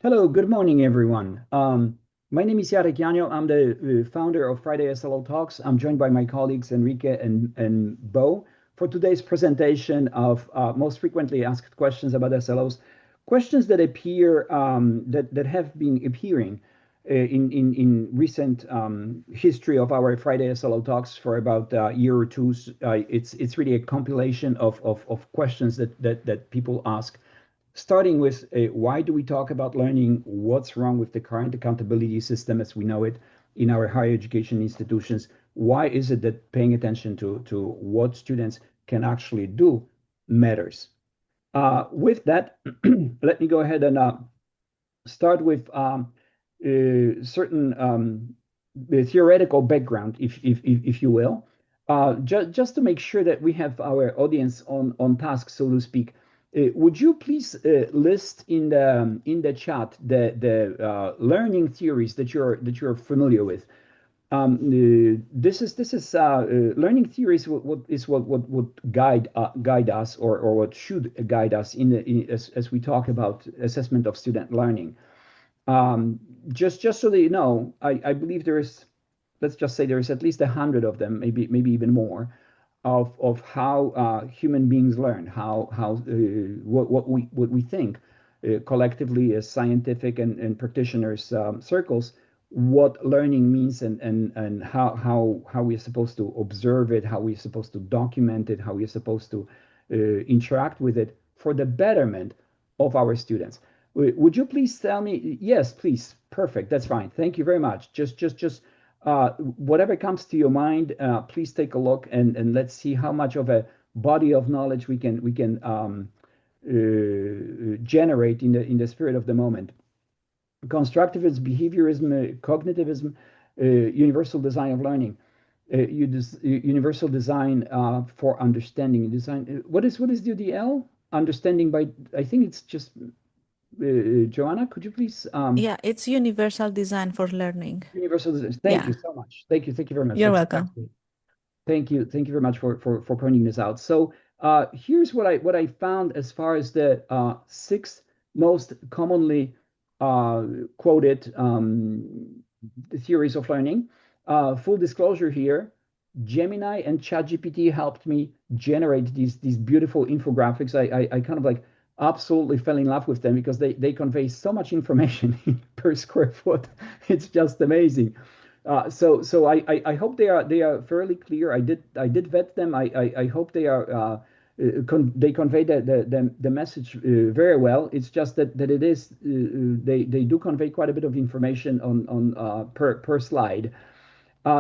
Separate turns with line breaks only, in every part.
Hello, good morning, everyone. My name is Jarek Janio. I'm the founder of Friday SLO Talks. I'm joined by my colleagues Enrique and Bo for today's presentation of most frequently asked questions about SLOs, questions that appear that have been appearing in recent history of our Friday SLO Talks for about a year or two. It's really a compilation of questions that people ask, starting with why do we talk about learning? What's wrong with the current accountability system as we know it in our higher education institutions? Why is it that paying attention to what students can actually do matters? With that, let me go ahead and start with certain theoretical background, if you will, just to make sure that we have our audience on task, so to speak. Would you please list in the chat the learning theories that you're familiar with? This is learning theories. What would guide us, or what should guide us as we talk about assessment of student learning. Just so that you know, I believe there is, let's just say there is at least 100 of them, maybe even more, of how human beings learn, how what we think collectively as scientific and practitioners circles, what learning means, and how we're supposed to observe it, how we're supposed to document it, how we're supposed to interact with it for the betterment of our students. Would you please tell me? Yes, please. Perfect. That's fine. Thank you very much. Just whatever comes to your mind, please take a look, and let's see how much of a body of knowledge we can generate in the spirit of the moment. Constructivism, behaviorism, cognitivism, universal design of learning, universal design for understanding. Design. What is the UDL? Understanding by, I think it's just Joanna. Could you please
Yeah, it's universal design for learning.
universal design? Thank you
Yeah,
so much. Thank you very much.
you're
That's
welcome.
exactly. Thank you very much for pointing this out. So here's what I found as far as the six most commonly quoted theories of learning. Full disclosure here, Gemini and ChatGPT helped me generate these beautiful infographics. I kind of like absolutely fell in love with them because they convey so much information per square foot. It's just amazing. So I hope they are fairly clear. I did vet them. I hope they are they convey the message very well. It's just that it is they do convey quite a bit of information on per slide.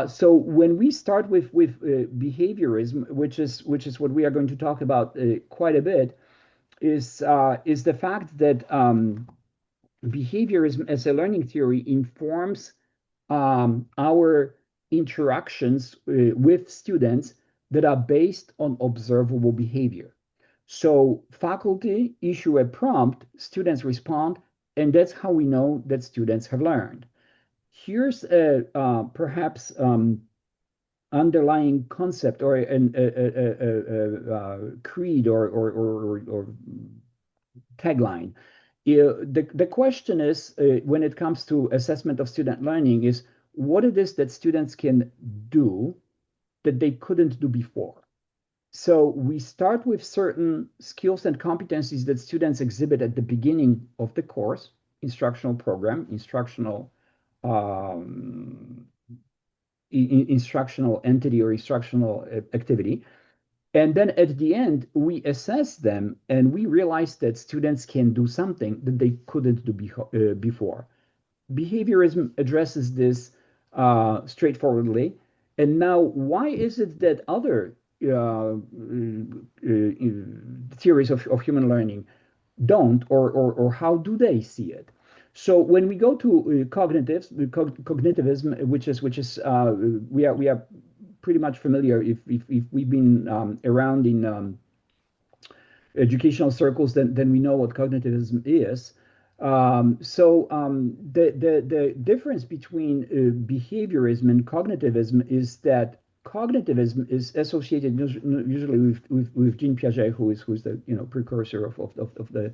So when we start with behaviorism, which is what we are going to talk about quite a bit, is the fact that behaviorism as a learning theory informs our interactions with students that are based on observable behavior. So faculty issue a prompt, students respond, and that's how we know that students have learned. Here's a perhaps underlying concept, or a creed, or tagline. The question is, when it comes to assessment of student learning, is what it is that students can do that they couldn't do before. So we start with certain skills and competencies that students exhibit at the beginning of the course, instructional program, um, instructional entity, or instructional activity. And then at the end, we assess them and we realize that students can do something that they couldn't do before. Behaviorism addresses this straightforwardly. And now, why is it that other theories of human learning don't, or how do they see it? So when we go to cognitivism, which is we are pretty much familiar, if we've been around in educational circles, then we know what cognitivism is. The difference between behaviorism and cognitivism is that cognitivism is associated usually with Jean Piaget, who's the precursor of the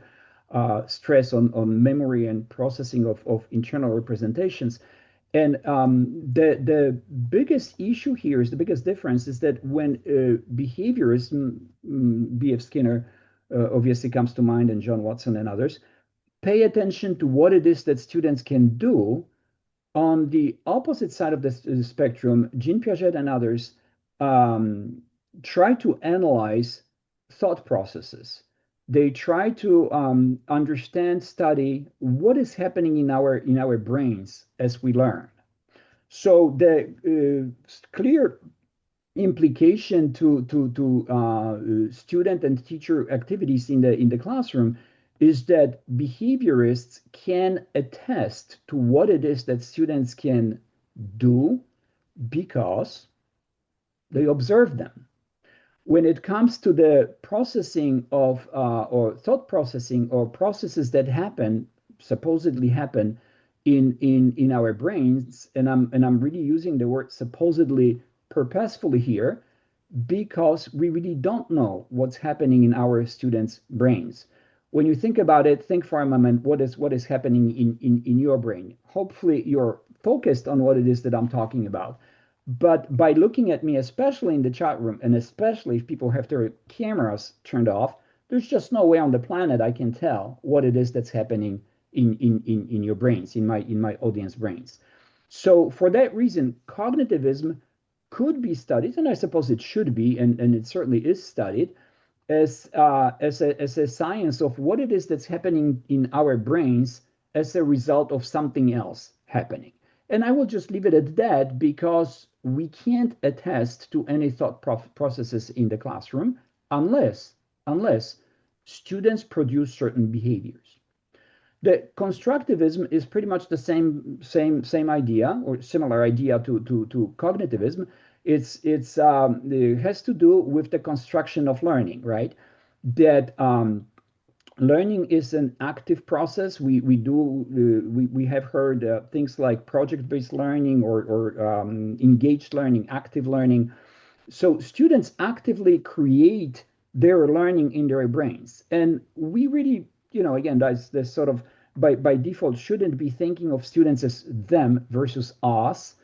stress on memory and processing of internal representations. And the biggest issue here is the biggest difference is that when behaviorism, B.F. Skinner obviously comes to mind, and John Watson and others, pay attention to what it is that students can do. On the opposite side of the spectrum, Jean Piaget and others try to analyze thought processes. They try to understand, study what is happening in our brains as we learn. So the clear implication to student and teacher activities in the classroom is that behaviorists can attest to what it is that students can do because they observe them. When it comes to the processing of or thought processing or processes that supposedly happen in our brains, and I'm really using the word supposedly purposefully here because we really don't know what's happening in our students' brains. When you think about it, think for a moment what is happening in your brain. Hopefully you're focused on what it is that I'm talking about. But by looking at me, especially in the chat room, and especially if people have their cameras turned off, there's just no way on the planet I can tell what it is that's happening in your brains, in my audience brains. So for that reason, cognitivism could be studied, and I suppose it should be, and it certainly is studied, as a science of what it is that's happening in our brains as a result of something else happening. And I will just leave it at that because we can't attest to any thought processes in the classroom unless students produce certain behaviors. The constructivism is pretty much the same idea or similar idea to cognitivism. It has to do with the construction of learning, right? That learning is an active process. We have heard things like project-based learning or engaged learning, active learning. So students actively create their learning in their brains, and we really, again, that's sort of by default shouldn't be thinking of students as them versus us,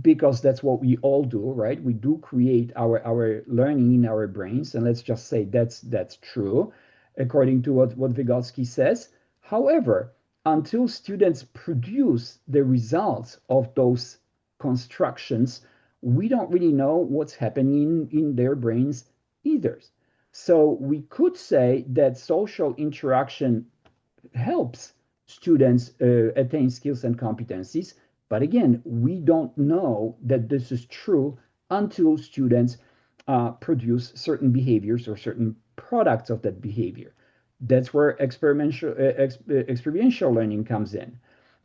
because that's what we all do, right? We do create our learning in our brains, and let's just say that's true according to what Vygotsky says. However, until students produce the results of those constructions, we don't really know what's happening in their brains either. So we could say that social interaction helps students attain skills and competencies. But again, we don't know that this is true until students produce certain behaviors or certain products of that behavior. That's where experiential learning comes in.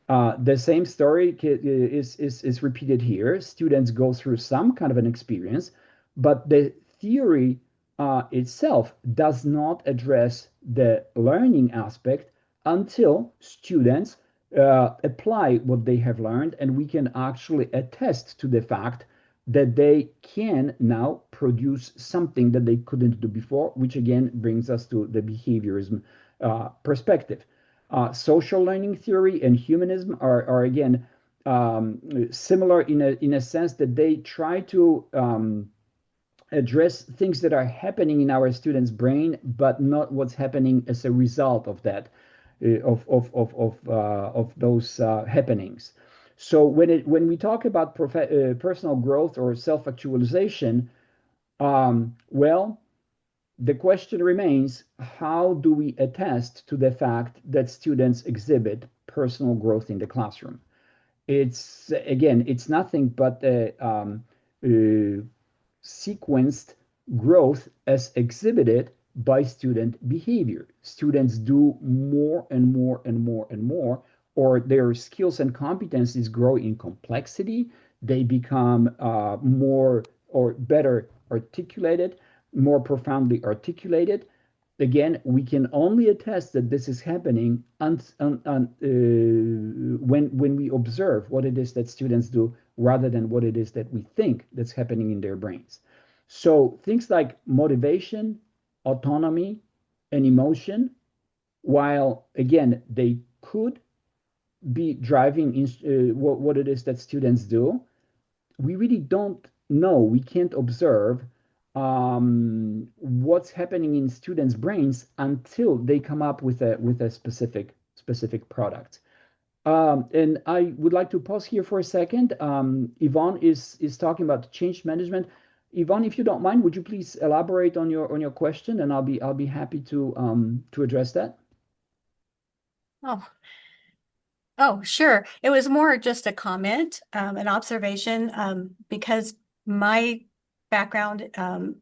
The same story is repeated here. Students go through some kind of an experience, but the theory itself does not address the learning aspect until students apply what they have learned, and we can actually attest to the fact that they can now produce something that they couldn't do before, which again brings us to the behaviorism perspective. Social learning theory and humanism are again similar in a sense that they try to address things that are happening in our students' brain, but not what's happening as a result of that, of those happenings. So when we talk about personal growth or self-actualization, well, the question remains: how do we attest to the fact that students exhibit personal growth in the classroom? It's nothing but sequenced growth as exhibited by student behavior. Students do more and more and more and more, or their skills and competencies grow in complexity. They become more or better articulated, more profoundly articulated. Again, we can only attest that this is happening when we observe what it is that students do rather than what it is that we think that's happening in their brains. So things like motivation, autonomy, and emotion while again, they could be driving what it is that students do. We really don't know. We can't observe what's happening in students' brains until they come up with a specific product. And I would like to pause here for a second. Yvonne is talking about change management. Yvonne, if you don't mind, would you please elaborate on your question, and I'll be happy to address that.
Oh, oh, sure. It was more just a comment, an observation, because my background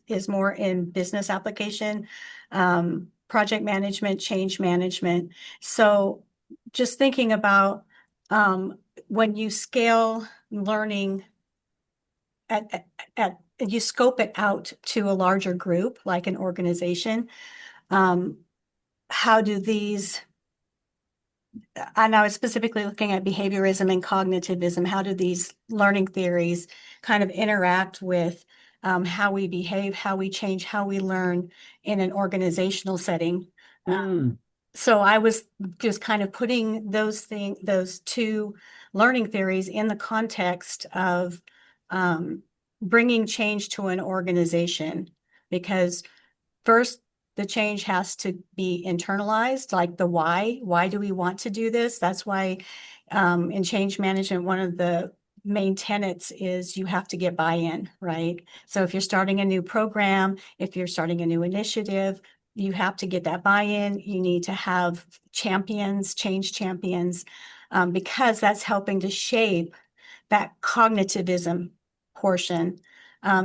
is more in business application, project management, change management. So just thinking about when you scale learning you scope it out to a larger group, like an organization, how do these, and I was specifically looking at behaviorism and cognitivism, how do these learning theories kind of interact with how we behave, how we change, how we learn in an organizational setting? So I was just kind of putting those two learning theories in the context of bringing change to an organization, because first, the change has to be internalized, like the why. Why do we want to do this? That's why in change management, one of the main tenets is you have to get buy-in, right? So if you're starting a new program, if you're starting a new initiative, you have to get that buy-in. You need to have champions, change champions, because that's helping to shape that cognitivism portion,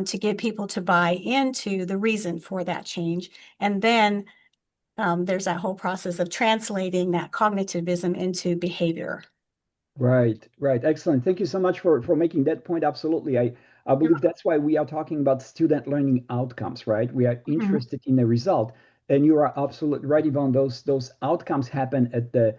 to get people to buy into the reason for that change. And then there's that whole process of translating that cognitivism into behavior.
Right, right. Excellent. Thank you so much for making that point. Absolutely. I believe that's why we are talking about student learning outcomes, right? We are interested in the result. And you are absolutely right, Yvonne. Those outcomes happen at the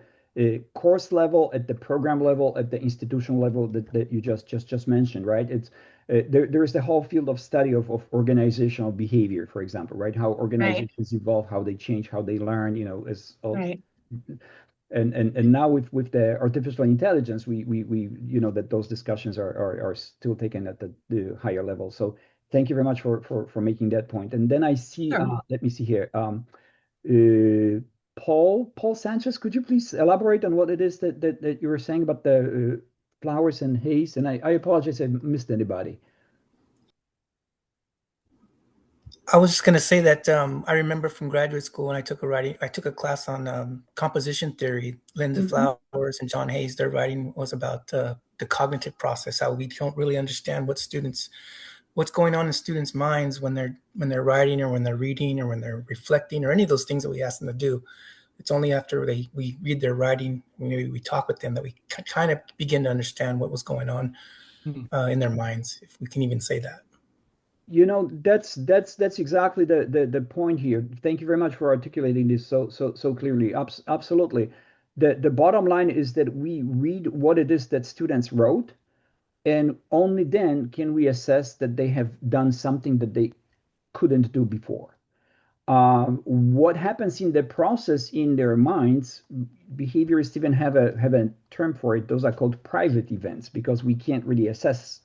course level, at the program level, at the institutional level that you just mentioned, right? It's there's the whole field of study of organizational behavior, for example, right? How organizations evolve, how they change, how they learn, as all,
Right.
and now with the artificial intelligence, we that those discussions are still taken at the higher level. So thank you very much for making that point. And then I see,
Sure.
let me see here. Uh, Paul Sanchez, could you please elaborate on what it is that you were saying about the flowers and haze? And I apologize if I missed anybody.
I was just going to say that I remember from graduate school when I took a class on composition theory. Linda Flowers and John Hayes, their writing was about the cognitive process, how we don't really understand what's going on in students' minds when they're writing or when they're reading or when they're reflecting or any of those things that we ask them to do. It's only after we read their writing, maybe we talk with them, that we kind of begin to understand what was going on in their minds, if we can even say that.
That's exactly the point here. Thank you very much for articulating this so clearly. Absolutely. The bottom line is that we read what it is that students wrote, and only then can we assess that they have done something that they couldn't do before. What happens in the process in their minds, behaviorists even have a term for it. Those are called private events, because we can't really assess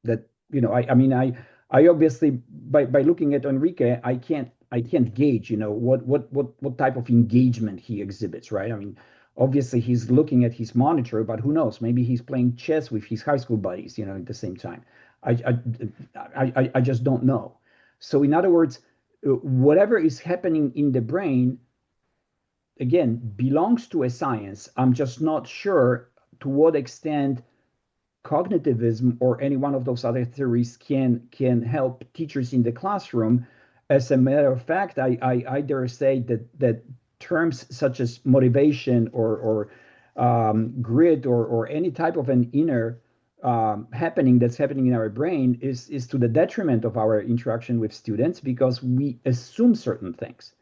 that. I mean, I obviously, by looking at Enrique, I can't gauge what type of engagement he exhibits, right? I mean, obviously he's looking at his monitor, but who knows, maybe he's playing chess with his high school buddies, at the same time. I just don't know. So in other words, whatever is happening in the brain, again, belongs to a science. I'm just not sure to what extent cognitivism or any one of those other theories can help teachers in the classroom. As a matter of fact, I dare say that terms such as motivation or grit or any type of an inner happening that's happening in our brain is to the detriment of our interaction with students, because we assume certain things.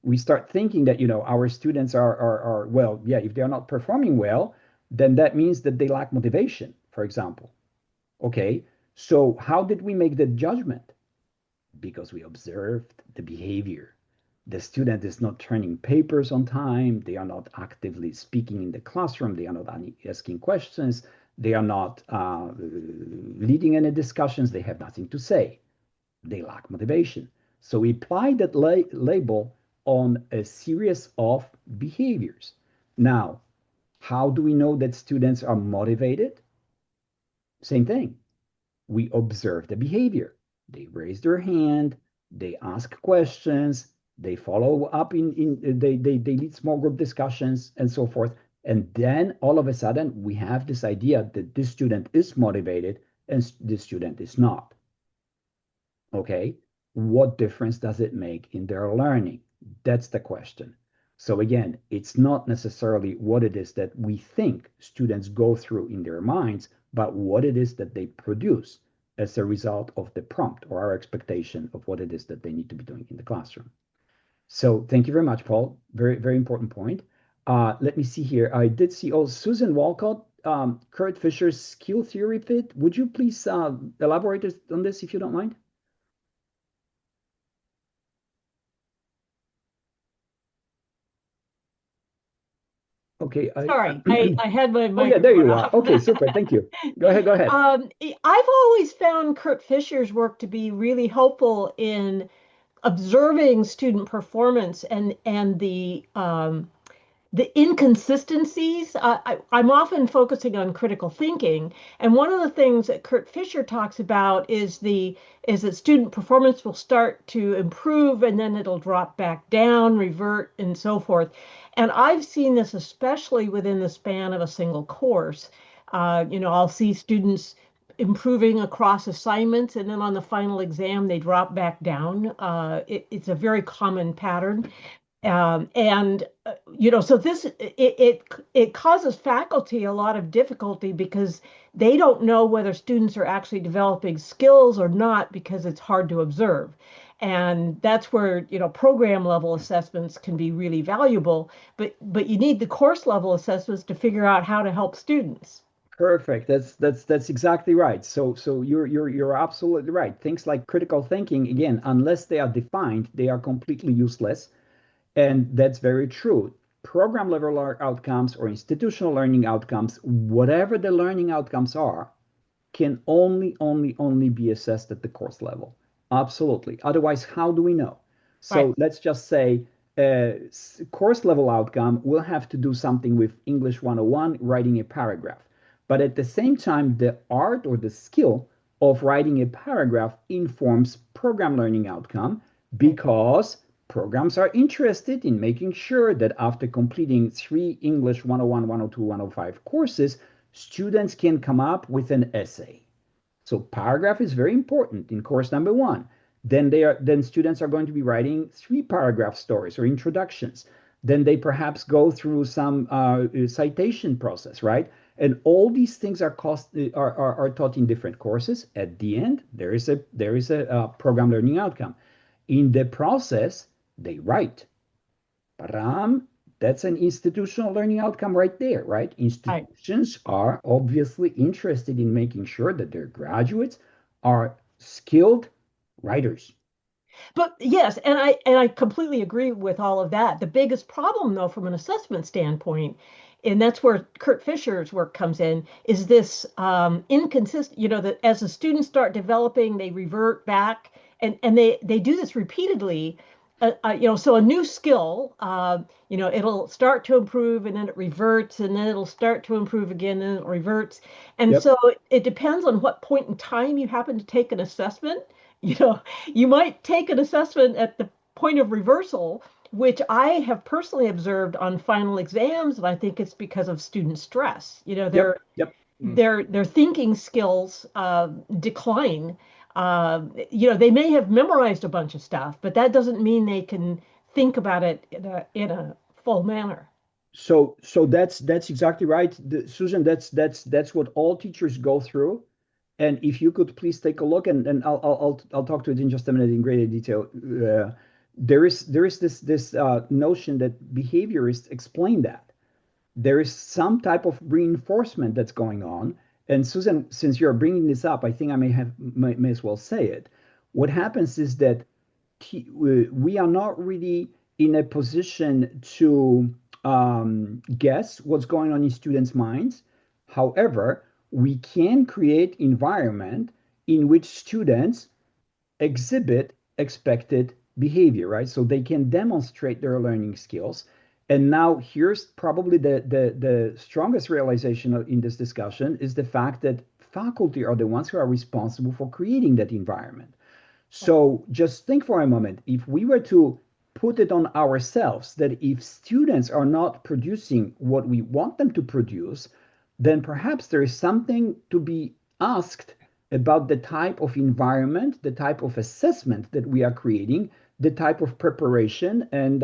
We start thinking that our students are well, yeah, if they're not performing well, then that means that they lack motivation, for example. Okay, so how did we make the judgment? Because we observed the behavior. The student is not turning papers on time. They are not actively speaking in the classroom. They are not asking questions. They are not leading any discussions. They have nothing to say. They lack motivation. So we apply that label on a series of behaviors. Now, how do we know that students are motivated? Same thing. We observe the behavior. They raise their hand, they ask questions, they follow up they lead small group discussions and so forth. And then all of a sudden we have this idea that this student is motivated and this student is not. Okay, what difference does it make in their learning? That's the question. So again, it's not necessarily what it is that we think students go through in their minds, but what it is that they produce as a result of the prompt or our expectation of what it is that they need to be doing in the classroom. So thank you very much, Paul. Very, very important point. Let me see here. I did see, oh, Susan Walcott, Kurt Fisher's skill theory fit. Would you please elaborate on this if you don't mind? Okay.
Sorry, I had my microphone
Oh yeah, there you are.
off.
Okay, super. Thank you. Go ahead. Go ahead.
I've always found Kurt Fisher's work to be really helpful in observing student performance and the inconsistencies. I'm often focusing on critical thinking, and one of the things that Kurt Fisher talks about is that student performance will start to improve and then it'll drop back down, revert, and so forth. And I've seen this especially within the span of a single course. I'll see students improving across assignments, and then on the final exam they drop back down. It's a very common pattern. So it causes faculty a lot of difficulty because they don't know whether students are actually developing skills or not because it's hard to observe. And that's where, program level assessments can be really valuable, but you need the course level assessments to figure out how to help students.
Perfect. That's exactly right. So you're absolutely right. Things like critical thinking, again, unless they are defined, they are completely useless. And that's very true. Program level outcomes or institutional learning outcomes, whatever the learning outcomes are, can only be assessed at the course level. Absolutely. Otherwise, how do we know? So
Right.
let's just say course level outcome will have to do something with English 101, writing a paragraph. But at the same time, the art or the skill of writing a paragraph informs program learning outcome because programs are interested in making sure that after completing 3 English 101, 102, 105 courses, students can come up with an essay. So paragraph is very important in course number 1. Then students are going to be writing 3 paragraph stories or introductions. Then they perhaps go through some citation process, right? And all these things are taught in different courses. At the end, there is a program learning outcome. In the process, they write. That's an institutional learning outcome right there, right? Institutions are obviously interested in making sure that their graduates are skilled writers.
But yes, and I completely agree with all of that. The biggest problem, though, from an assessment standpoint, and that's where Kurt Fisher's work comes in, is this inconsistent. That as the students start developing, they revert back, and they do this repeatedly. So a new skill, it'll start to improve and then it reverts, and then it'll start to improve again and it reverts. And
Yep.
so it depends on what point in time you happen to take an assessment. You might take an assessment at the point of reversal, which I have personally observed on final exams, and I think it's because of student stress.
Yep.
Their thinking skills decline. They may have memorized a bunch of stuff, but that doesn't mean they can think about it in a full manner.
So that's exactly right, Susan. That's what all teachers go through. And if you could please take a look, and I'll talk to it in just a minute in greater detail. There is this notion that behaviorists explain that there is some type of reinforcement that's going on. And Susan, since you're bringing this up, I think I may as well say it. What happens is that we are not really in a position to guess what's going on in students' minds. However, we can create environment in which students exhibit expected behavior, right? So they can demonstrate their learning skills. And now here's probably the strongest realization in this discussion is the fact that faculty are the ones who are responsible for creating that environment. So just think for a moment, if we were to put it on ourselves that if students are not producing what we want them to produce, then perhaps there is something to be asked about the type of environment, the type of assessment that we are creating, the type of preparation, and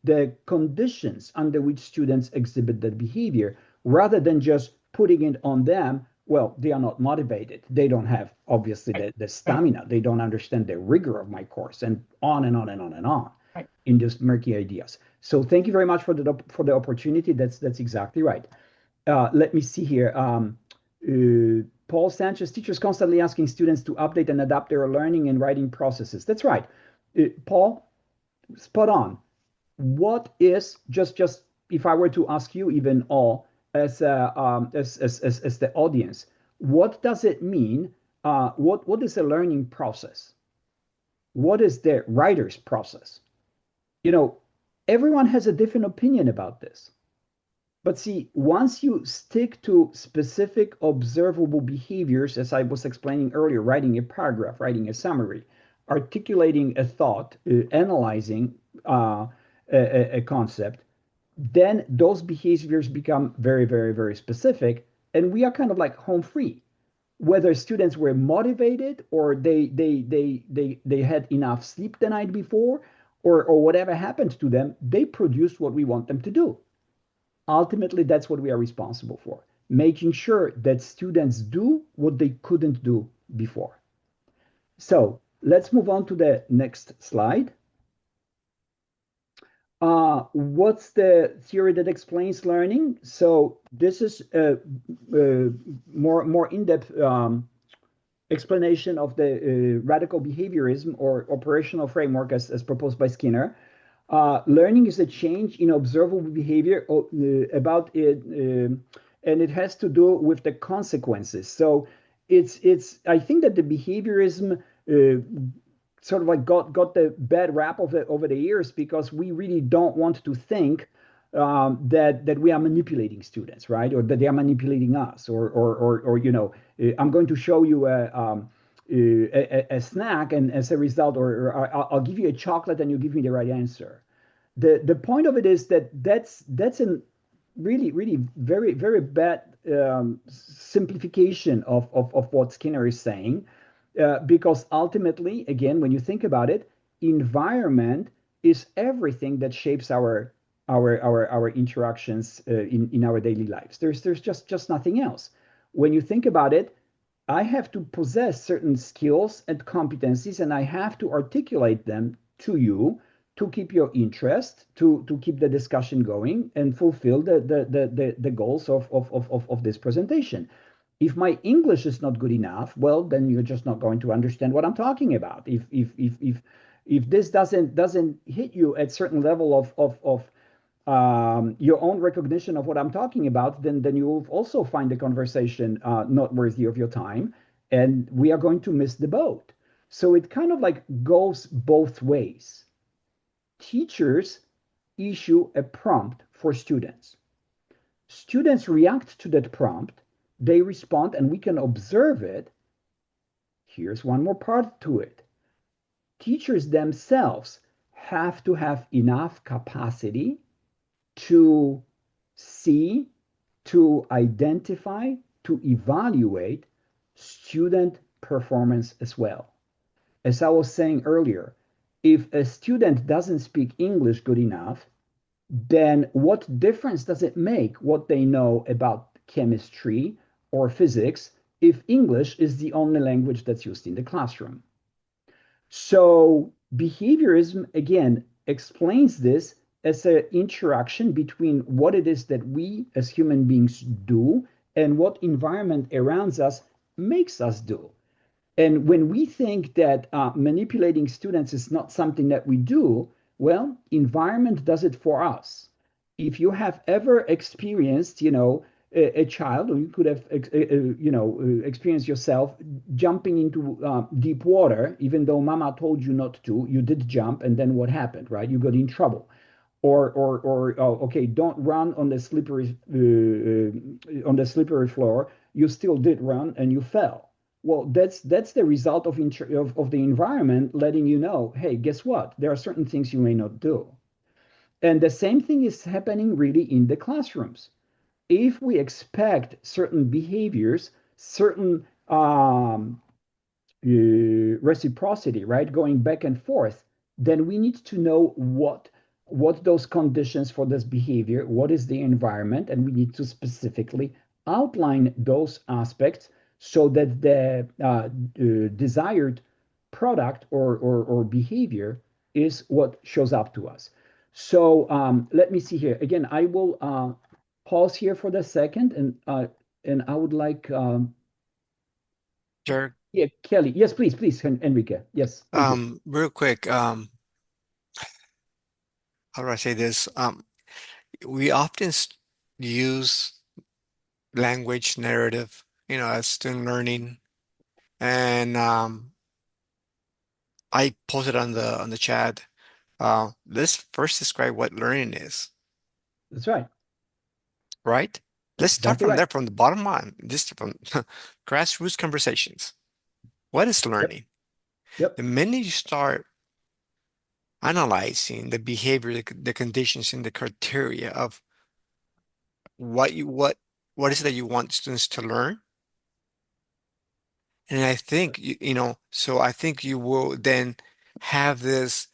the conditions under which students exhibit that behavior, rather than just putting it on them. Well, they are not motivated. They don't have, obviously, the stamina. They don't understand the rigor of my course, and on and on and on and on in just murky ideas. So thank you very much for the opportunity. That's exactly right. Let me see here. Paul Sanchez, teachers constantly asking students to update and adapt their learning and writing processes. That's right. Paul, spot on. What is, just if I were to ask you even all as the audience, what does it mean? What is a learning process? What is the writer's process? Everyone has a different opinion about this. But see, once you stick to specific observable behaviors, as I was explaining earlier, writing a paragraph, writing a summary, articulating a thought, analyzing a concept, then those behaviors become very, very, very specific. And we are kind of like home free. Whether students were motivated or they had enough sleep the night before or whatever happened to them, they produced what we want them to do. Ultimately, that's what we are responsible for, making sure that students do what they couldn't do before. So let's move on to the next slide. What's the theory that explains learning? So this is a more in-depth explanation of the radical behaviorism or operational framework as proposed by Skinner. Learning is a change in observable behavior about it, and it has to do with the consequences. So it's I think that the behaviorism sort of like got the bad rap of it over the years because we really don't want to think that we are manipulating students, right? Or that they are manipulating us, or I'm going to show you a snack, and as a result, or I'll give you a chocolate and you give me the right answer. The point of it is that's a really very, very bad simplification of what Skinner is saying, because ultimately, again, when you think about it, environment is everything that shapes our interactions in our daily lives. There's just nothing else. When you think about it, I have to possess certain skills and competencies, and I have to articulate them to you to keep your interest, to keep the discussion going and fulfill the goals of this presentation. If my English is not good enough, well, then you're just not going to understand what I'm talking about. If this doesn't hit you at certain level of your own recognition of what I'm talking about, then you will also find the conversation not worthy of your time, and we are going to miss the boat. So it kind of like goes both ways. Teachers issue a prompt for students. Students react to that prompt, they respond, and we can observe it. Here's one more part to it. Teachers themselves have to have enough capacity to see, to identify, to evaluate student performance as well. As I was saying earlier, if a student doesn't speak English good enough, then what difference does it make what they know about chemistry or physics if English is the only language that's used in the classroom? So behaviorism, again, explains this as an interaction between what it is that we as human beings do and what environment around us makes us do. And when we think that manipulating students is not something that we do, well, environment does it for us. If you have ever experienced, a child, or you could have, experienced yourself jumping into deep water, even though mama told you not to, you did jump, and then what happened, right? You got in trouble. Or okay, don't run on the slippery floor. You still did run and you fell. Well, that's the result of the environment letting you know, hey, guess what? There are certain things you may not do. And the same thing is happening really in the classrooms. If we expect certain behaviors, certain reciprocity, right, going back and forth, then we need to know what those conditions for this behavior, what is the environment, and we need to specifically outline those aspects so that the desired product or behavior is what shows up to us. So let me see here. Again, I will pause here for the second, and I would like
Jarek,
yeah, Kelly. Yes, please, Enrique. Yes, thank you.
real quick, how do I say this? We often use language narrative, as student learning, and I posted on the chat. Let's first describe what learning is,
That's right.
right? Let's start
Exactly
from
right.
there, from the bottom line, just from grassroots conversations. What is
Yep.
learning?
Yep.
The minute you start analyzing the behavior, the conditions, and the criteria of what is it that you want students to learn, and I think so I think you will then have this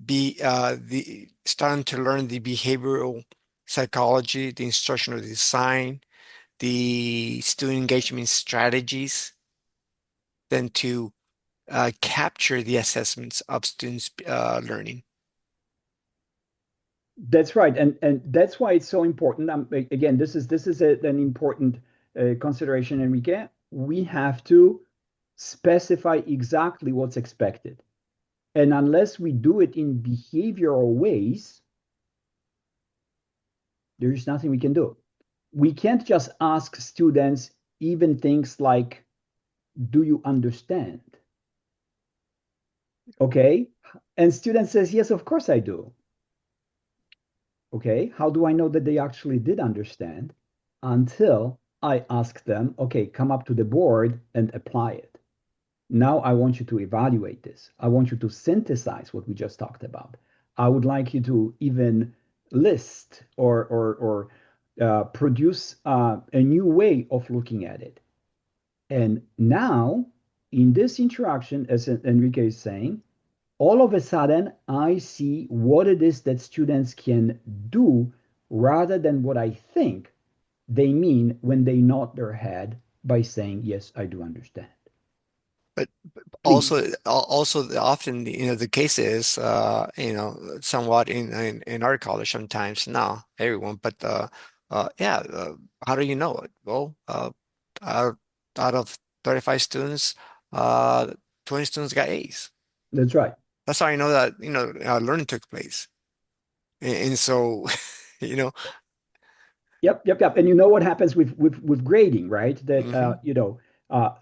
be the starting to learn the behavioral psychology, the instructional design, the student engagement strategies, then to capture the assessments of students learning.
That's right, and that's why it's so important. Again, this is an important consideration, Enrique. We have to specify exactly what's expected, and unless we do it in behavioral ways, there's nothing we can do. We can't just ask students even things like, "Do you understand?" Okay, and student says, "Yes, of course I do." Okay, how do I know that they actually did understand? Until I ask them, okay, come up to the board and apply it. Now I want you to evaluate this. I want you to synthesize what we just talked about. I would like you to even list or produce a new way of looking at it. And now, in this interaction, as Enrique is saying, all of a sudden I see what it is that students can do rather than what I think they mean when they nod their head by saying, yes, I do understand.
But
Please.
also often, the case is, somewhat in our college sometimes, not everyone, but yeah, how do you know it? Well, out, out of 35 students, 20 students got A's.
That's right.
That's how I know that, learning took place. And so, you know,
Yep. And you know what happens with grading, right? That
mhm.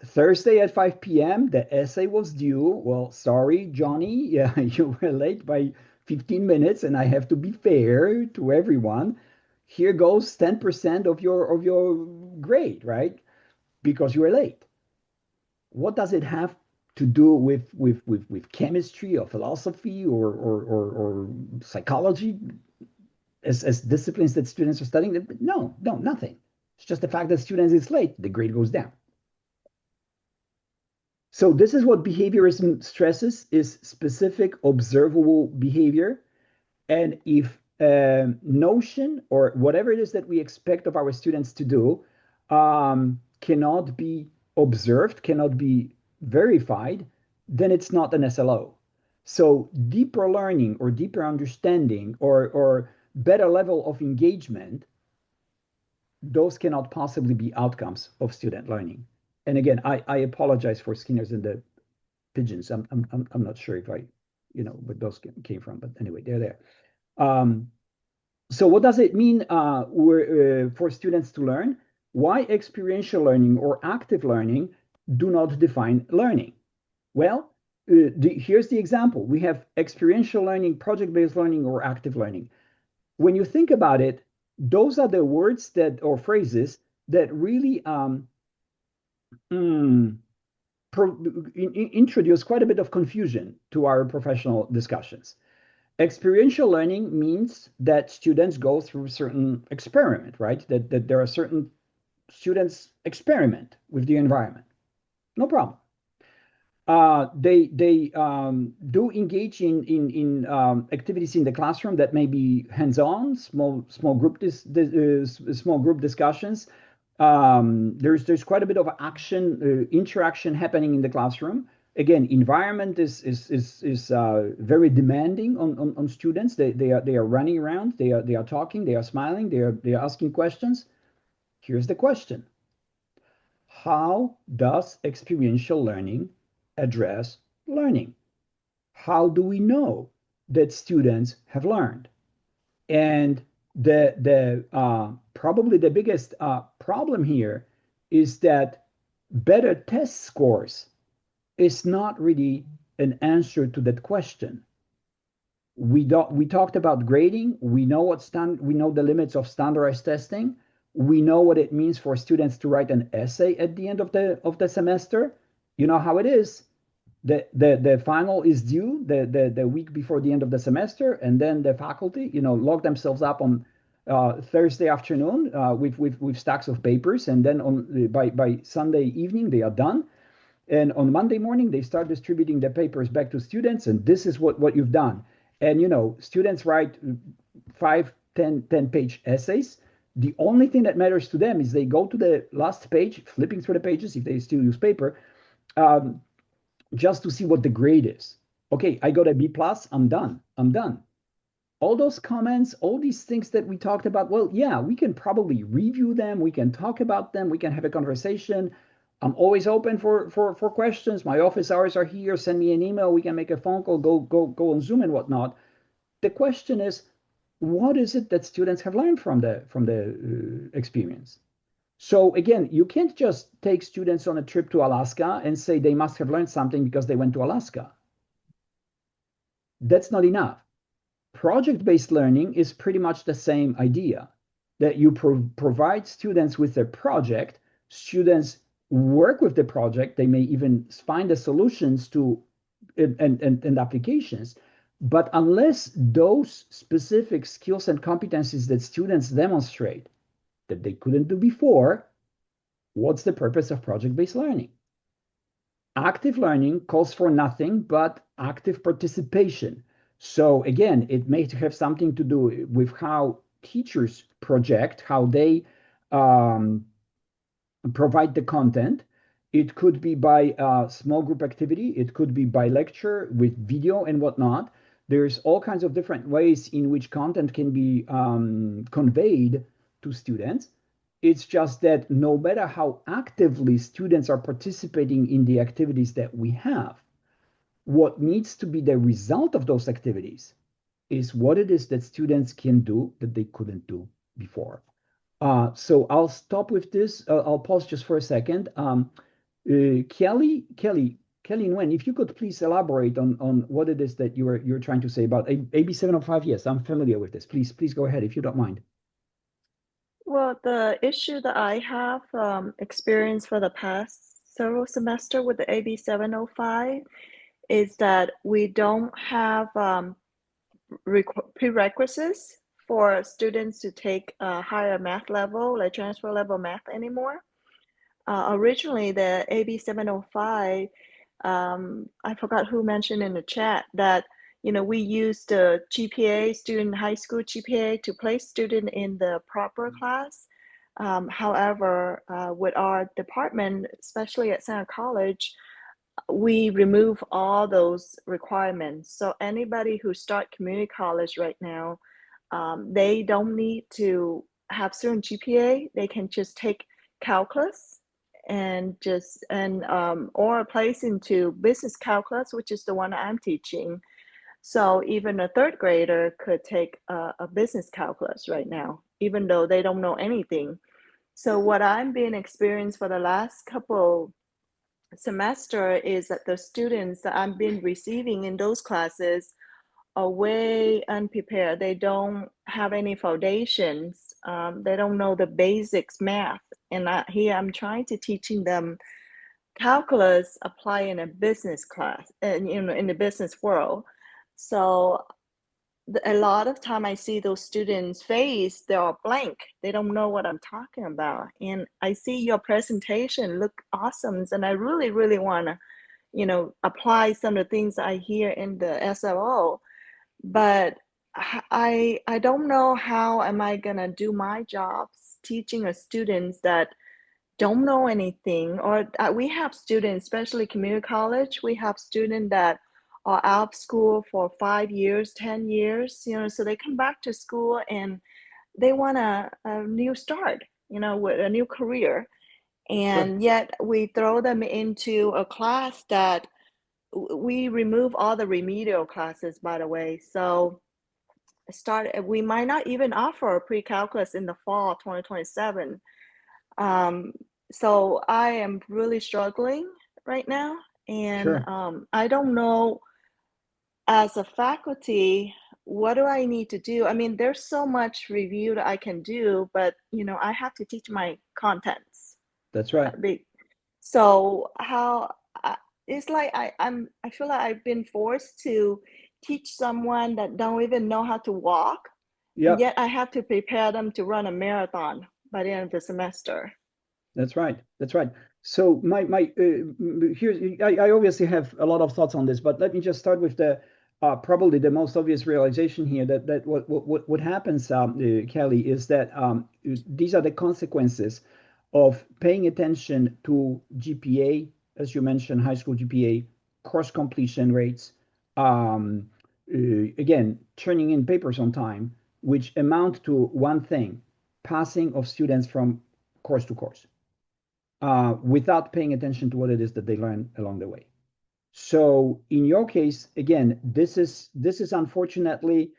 Thursday at 5 p.m. the essay was due. Well, sorry, Johnny, yeah, you were late by 15 minutes, and I have to be fair to everyone. Here goes 10% of your grade, right? Because you were late. What does it have to do with chemistry or philosophy or psychology? As disciplines that students are studying? No, nothing. It's just the fact that students is late, the grade goes down. So this is what behaviorism stresses: is specific observable behavior. And if notion or whatever it is that we expect of our students to do cannot be observed, cannot be verified, then it's not an SLO. So deeper learning or deeper understanding or better level of engagement, those cannot possibly be outcomes of student learning. And again, I apologize for Skinners and the pigeons. I'm not sure if I, where those came from, but anyway, they're there. So what does it mean for students to learn? Why experiential learning or active learning do not define learning? Well, here's the example. We have experiential learning, project-based learning, or active learning. When you think about it, those are the words or phrases that really introduce quite a bit of confusion to our professional discussions. Experiential learning means that students go through a certain experiment, right? That there are certain students experiment with the environment. No problem. They do engage in activities in the classroom that may be hands-on, small group discussions. There's quite a bit of action, interaction happening in the classroom. Again, environment is very demanding on students. They are running around, they are talking, they are smiling, they are asking questions. Here's the question: how does experiential learning address learning? How do we know that students have learned? And probably the biggest problem here is that better test scores is not really an answer to that question. We talked about grading. We know we know the limits of standardized testing. We know what it means for students to write an essay at the end of the semester. You know how it is. The final is due the week before the end of the semester, and then the faculty, lock themselves up on Thursday afternoon with stacks of papers, and then by Sunday evening they are done. And on Monday morning, they start distributing the papers back to students, and this is what you've done. And, students write 5, 10-page essays. The only thing that matters to them is they go to the last page, flipping through the pages, if they still use paper, just to see what the grade is. Okay, I got a B+, I'm done. All those comments, all these things that we talked about, well, yeah, we can probably review them. We can talk about them. We can have a conversation. I'm always open for questions. My office hours are here. Send me an email. We can make a phone call, go on Zoom and whatnot. The question is, what is it that students have learned from the experience? So again, you can't just take students on a trip to Alaska and say they must have learned something because they went to Alaska. That's not enough. Project-based learning is pretty much the same idea, that you provide students with a project. Students work with the project. They may even find the solutions to and applications. But unless those specific skills and competencies that students demonstrate that they couldn't do before, what's the purpose of project-based learning? Active learning calls for nothing but active participation. So again, it may have something to do with how teachers project, how they provide the content. It could be by small group activity. It could be by lecture with video and whatnot. There's all kinds of different ways in which content can be conveyed to students. It's just that no matter how actively students are participating in the activities that we have, what needs to be the result of those activities is what it is that students can do that they couldn't do before. So I'll stop with this. I'll pause just for a second. Kelly Nguyen, if you could please elaborate on what it is that you're trying to say about AB 705. Yes, I'm familiar with this. Please go ahead if you don't mind.
Well, the issue that I have experienced for the past several semesters with the AB 705 is that we don't have prerequisites for students to take a higher math level, like transfer level math anymore. Originally, the AB 705, I forgot who mentioned in the chat that we use the GPA, student high school GPA, to place student in the proper class. However, with our department, especially at Center College, we remove all those requirements. So anybody who start community college right now, they don't need to have certain GPA. They can just take calculus and or place into business calculus, which is the one I'm teaching. So even a third grader could take a business calculus right now, even though they don't know anything. So what I'm being experienced for the last couple semester is that the students that I'm been receiving in those classes are way unprepared. They don't have any foundations. They don't know the basics math. And here I'm trying to teaching them calculus apply in a business class, and in the business world. So a lot of time I see those students' face, they are blank. They don't know what I'm talking about. And I see your presentation look awesome, and I really, really want to, apply some of the things I hear in the SLO. But I don't know how am I gonna do my jobs teaching a students that don't know anything, or we have students, especially community college, we have students that are out of school for 5 years, 10 years, so they come back to school and they want a new start, with a new career. And yet we throw them into a class that we remove all the remedial classes, by the way. So we might not even offer a pre-calculus in the fall 2027. So I am really struggling right now. And I don't know, as a faculty, what do I need to do? I mean, there's so much review that I can do, but I have to teach my contents.
That's right.
So how it's like I feel like I've been forced to teach someone that don't even know how to walk.
Yep.
Yet I have to prepare them to run a marathon by the end of the semester.
That's right. That's right. So here's I obviously have a lot of thoughts on this, but let me just start with the probably the most obvious realization here that what happens, Kelly, is that these are the consequences of paying attention to GPA, as you mentioned, high school GPA, course completion rates, again, turning in papers on time, which amount to one thing: passing of students from course to course, without paying attention to what it is that they learn along the way. So in your case, again, this is unfortunately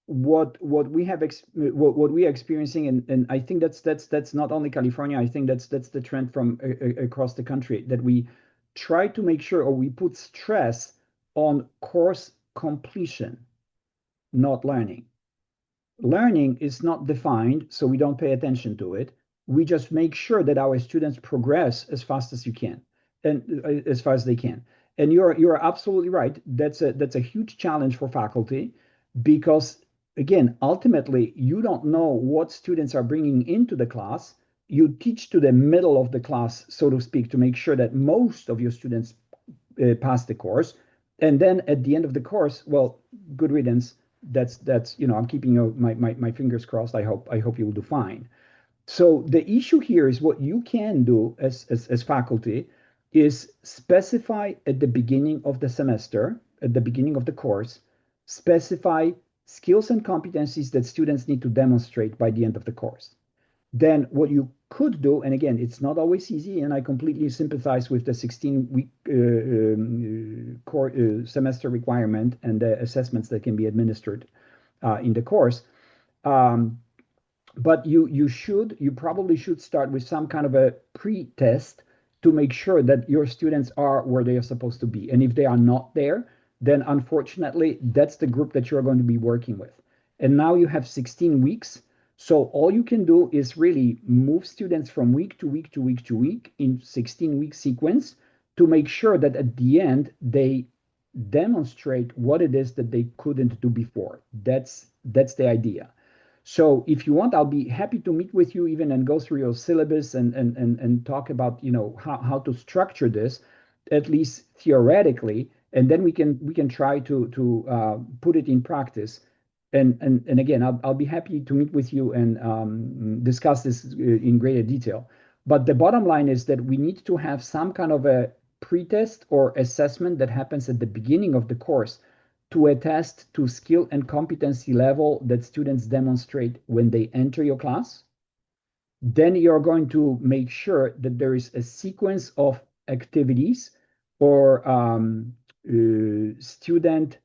what we are experiencing, and I think that's not only California. I think that's the trend from across the country, that we try to make sure, or we put stress on course completion, not learning. Learning is not defined, so we don't pay attention to it. We just make sure that our students progress as fast as you can, and as far as they can. And you're absolutely right. That's a huge challenge for faculty, because again, ultimately, you don't know what students are bringing into the class. You teach to the middle of the class, so to speak, to make sure that most of your students pass the course. And then at the end of the course, well, good riddance. That's I'm keeping my fingers crossed. I hope you will do fine. So the issue here is, what you can do as faculty is specify at the beginning of the semester, at the beginning of the course, specify skills and competencies that students need to demonstrate by the end of the course. Then what you could do, and again, it's not always easy, and I completely sympathize with the 16-week semester requirement and the assessments that can be administered in the course. But you probably should start with some kind of a pre-test to make sure that your students are where they are supposed to be. And if they are not there, then unfortunately, that's the group that you're going to be working with. And now you have 16 weeks. So all you can do is really move students from week to week to week to week in 16-week sequence to make sure that at the end, they demonstrate what it is that they couldn't do before. That's the idea. So if you want, I'll be happy to meet with you even and go through your syllabus and talk about how to structure this, at least theoretically, and then we can try to put it in practice. And again, I'll be happy to meet with you and discuss this in greater detail. But the bottom line is that we need to have some kind of a pretest or assessment that happens at the beginning of the course to attest to skill and competency level that students demonstrate when they enter your class. then you're going to make sure that there is a sequence of activities or student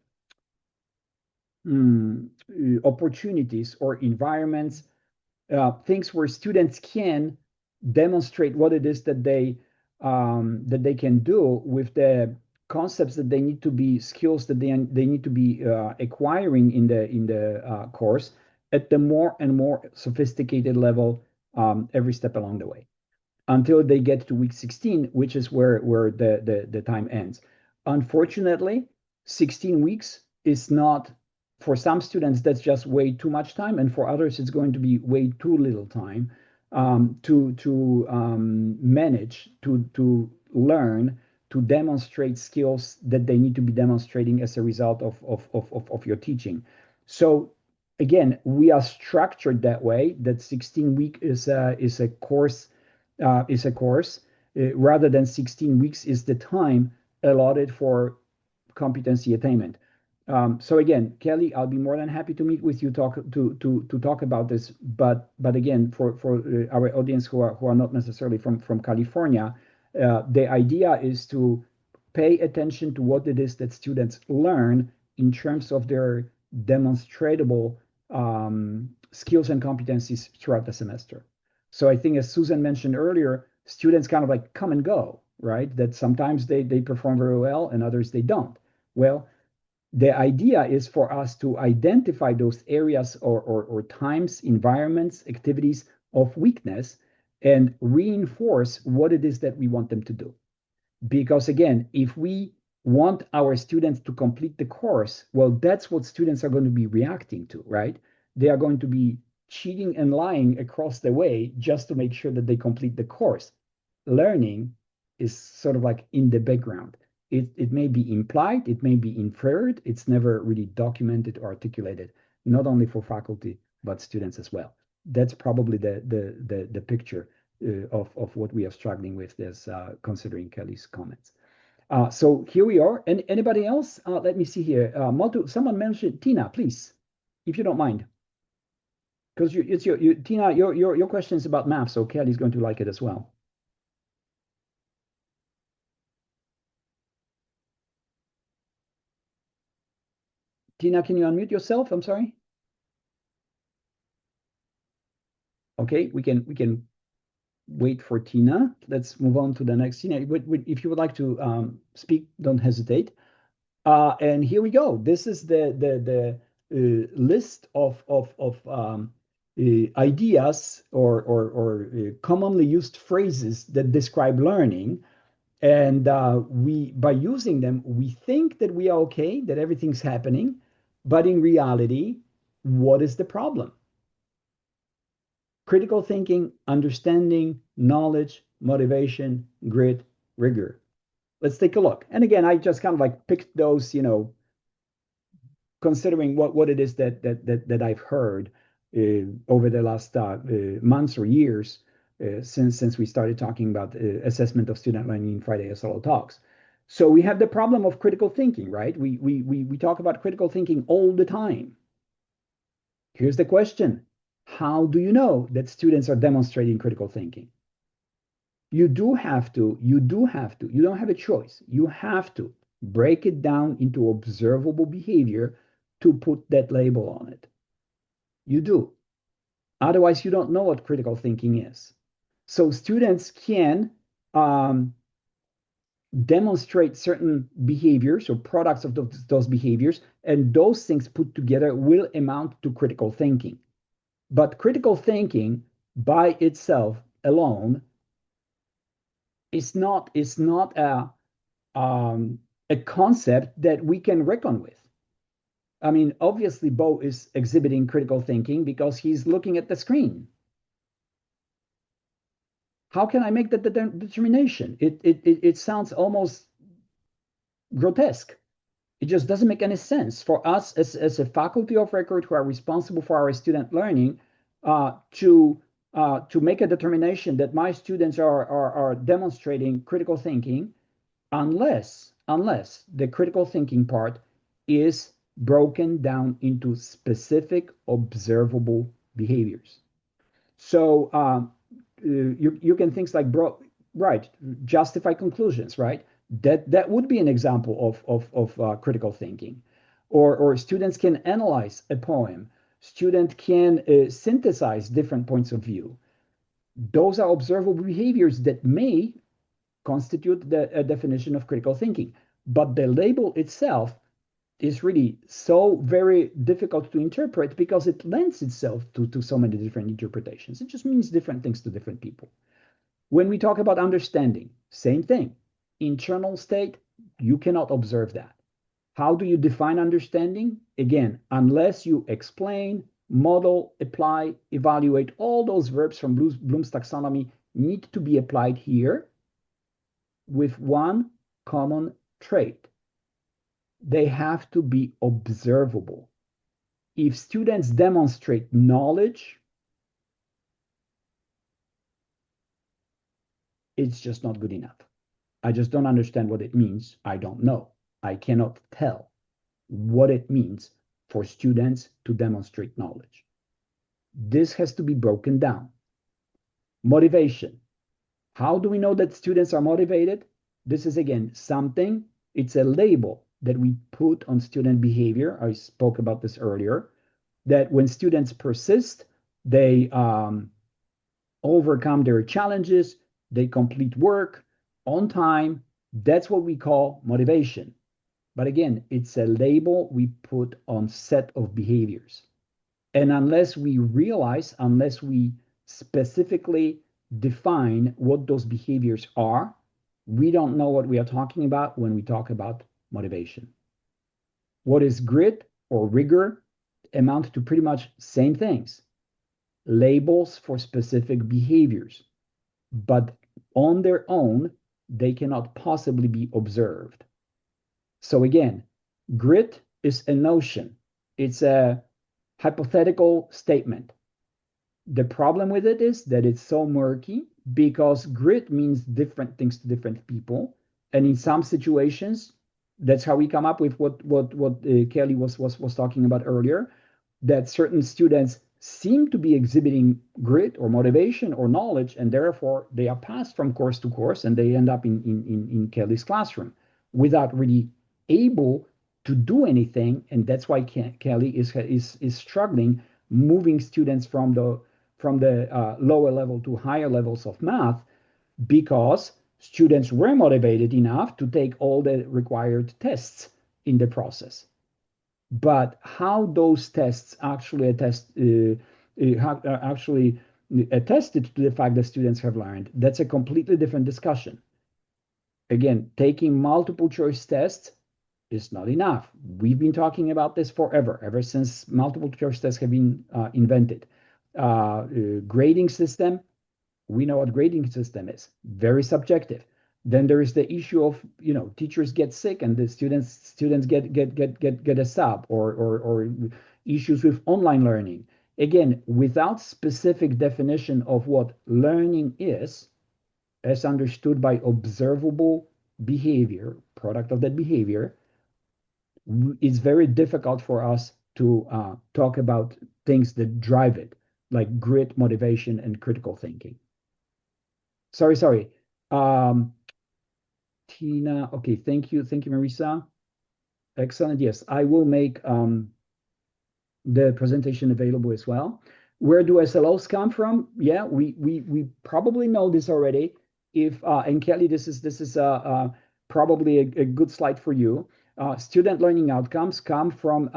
opportunities or environments, things where students can demonstrate what it is that they can do with the concepts that they need to be skills that they need to be acquiring in the course at the more and more sophisticated level every step along the way until they get to week 16, which is where the time ends. Unfortunately, 16 weeks is not, for some students, that's just way too much time, and for others, it's going to be way too little time to manage, to learn, to demonstrate skills that they need to be demonstrating as a result of your teaching. So again, we are structured that way, that 16-week is a course rather than 16 weeks is the time allotted for competency attainment. So again, Kelly, I'll be more than happy to meet with you to talk about this. But again, for our audience who are not necessarily from California, the idea is to pay attention to what it is that students learn in terms of their demonstrable skills and competencies throughout the semester. So I think, as Susan mentioned earlier, students kind of like come and go, right? That sometimes they perform very well and others they don't. Well, the idea is for us to identify those areas or times, environments, activities of weakness and reinforce what it is that we want them to do. Because again, if we want our students to complete the course, well, that's what students are going to be reacting to, right? They are going to be cheating and lying across the way just to make sure that they complete the course. Learning is sort of like in the background. It may be implied, it may be inferred, it's never really documented or articulated, not only for faculty, but students as well. That's probably the picture of what we are struggling with this, considering Kelly's comments. So here we are. And anybody else? Let me see here. Someone mentioned Tina, please, if you don't mind. Because Tina, your question is about math, so Kelly's going to like it as well. Tina, can you unmute yourself? I'm sorry. Okay, we can wait for Tina. Let's move on to the next. Tina, if you would like to speak, don't hesitate. And here we go. This is the list of ideas or commonly used phrases that describe learning. And by using them, we think that we are okay, that everything's happening. But in reality, what is the problem? Critical thinking, understanding, knowledge, motivation, grit, rigor. Let's take a look. And again, I just kind of like picked those, considering what it is that I've heard over the last months or years since we started talking about assessment of student learning in Friday SLO Talks. So we have the problem of critical thinking, right? We talk about critical thinking all the time. Here's the question. How do you know that students are demonstrating critical thinking? You don't have a choice. You have to break it down into observable behavior to put that label on it. You do. Otherwise, you don't know what critical thinking is. So students can demonstrate certain behaviors or products of those behaviors, and those things put together will amount to critical thinking. But critical thinking by itself alone is not a concept that we can reckon with. I mean, obviously, Bo is exhibiting critical thinking because he's looking at the screen. How can I make that determination? It sounds almost grotesque. It just doesn't make any sense for us as a faculty of record who are responsible for our student learning to make a determination that my students are demonstrating critical thinking unless the critical thinking part is broken down into specific observable behaviors. So you can things like right, justify conclusions, right? That would be an example of critical thinking. Or students can analyze a poem. Student can synthesize different points of view. Those are observable behaviors that may constitute a definition of critical thinking. But the label itself is really so very difficult to interpret because it lends itself to so many different interpretations. It just means different things to different people. When we talk about understanding, same thing. Internal state, you cannot observe that. How do you define understanding? Again, unless you explain, model, apply, evaluate, all those verbs from Bloom's taxonomy need to be applied here with one common trait. They have to be observable. If students demonstrate knowledge, it's just not good enough. I just don't understand what it means. I don't know. I cannot tell what it means for students to demonstrate knowledge. This has to be broken down. Motivation. How do we know that students are motivated? This is, again, something, it's a label that we put on student behavior. I spoke about this earlier, that when students persist, they overcome their challenges, they complete work on time. That's what we call motivation. But again, it's a label we put on set of behaviors. And unless we realize, unless we specifically define what those behaviors are, we don't know what we are talking about when we talk about motivation. What is grit or rigor amount to pretty much same things. Labels for specific behaviors, but on their own, they cannot possibly be observed. So again, grit is a notion. It's a hypothetical statement. The problem with it is that it's so murky because grit means different things to different people. And in some situations, that's how we come up with what Kelly was talking about earlier, that certain students seem to be exhibiting grit or motivation or knowledge, and therefore they are passed from course to course and they end up in Kelly's classroom without really able to do anything. And that's why Kelly is struggling moving students from the lower level to higher levels of math, because students were motivated enough to take all the required tests in the process. But how those tests actually attested to the fact that students have learned, that's a completely different discussion. Again, taking multiple choice tests is not enough. We've been talking about this forever, ever since multiple choice tests have been invented. Grading system, we know what grading system is, very subjective. Then there is the issue of, teachers get sick and the students get a sub, or issues with online learning. Again, without specific definition of what learning is, as understood by observable behavior, product of that behavior, it's very difficult for us to talk about things that drive it, like grit, motivation, and critical thinking. Sorry. Tina, okay, thank you, Marisa. Excellent. Yes, I will make the presentation available as well. Where do SLOs come from? Yeah, we probably know this already. And Kelly, this is probably a good slide for you. Student learning outcomes come from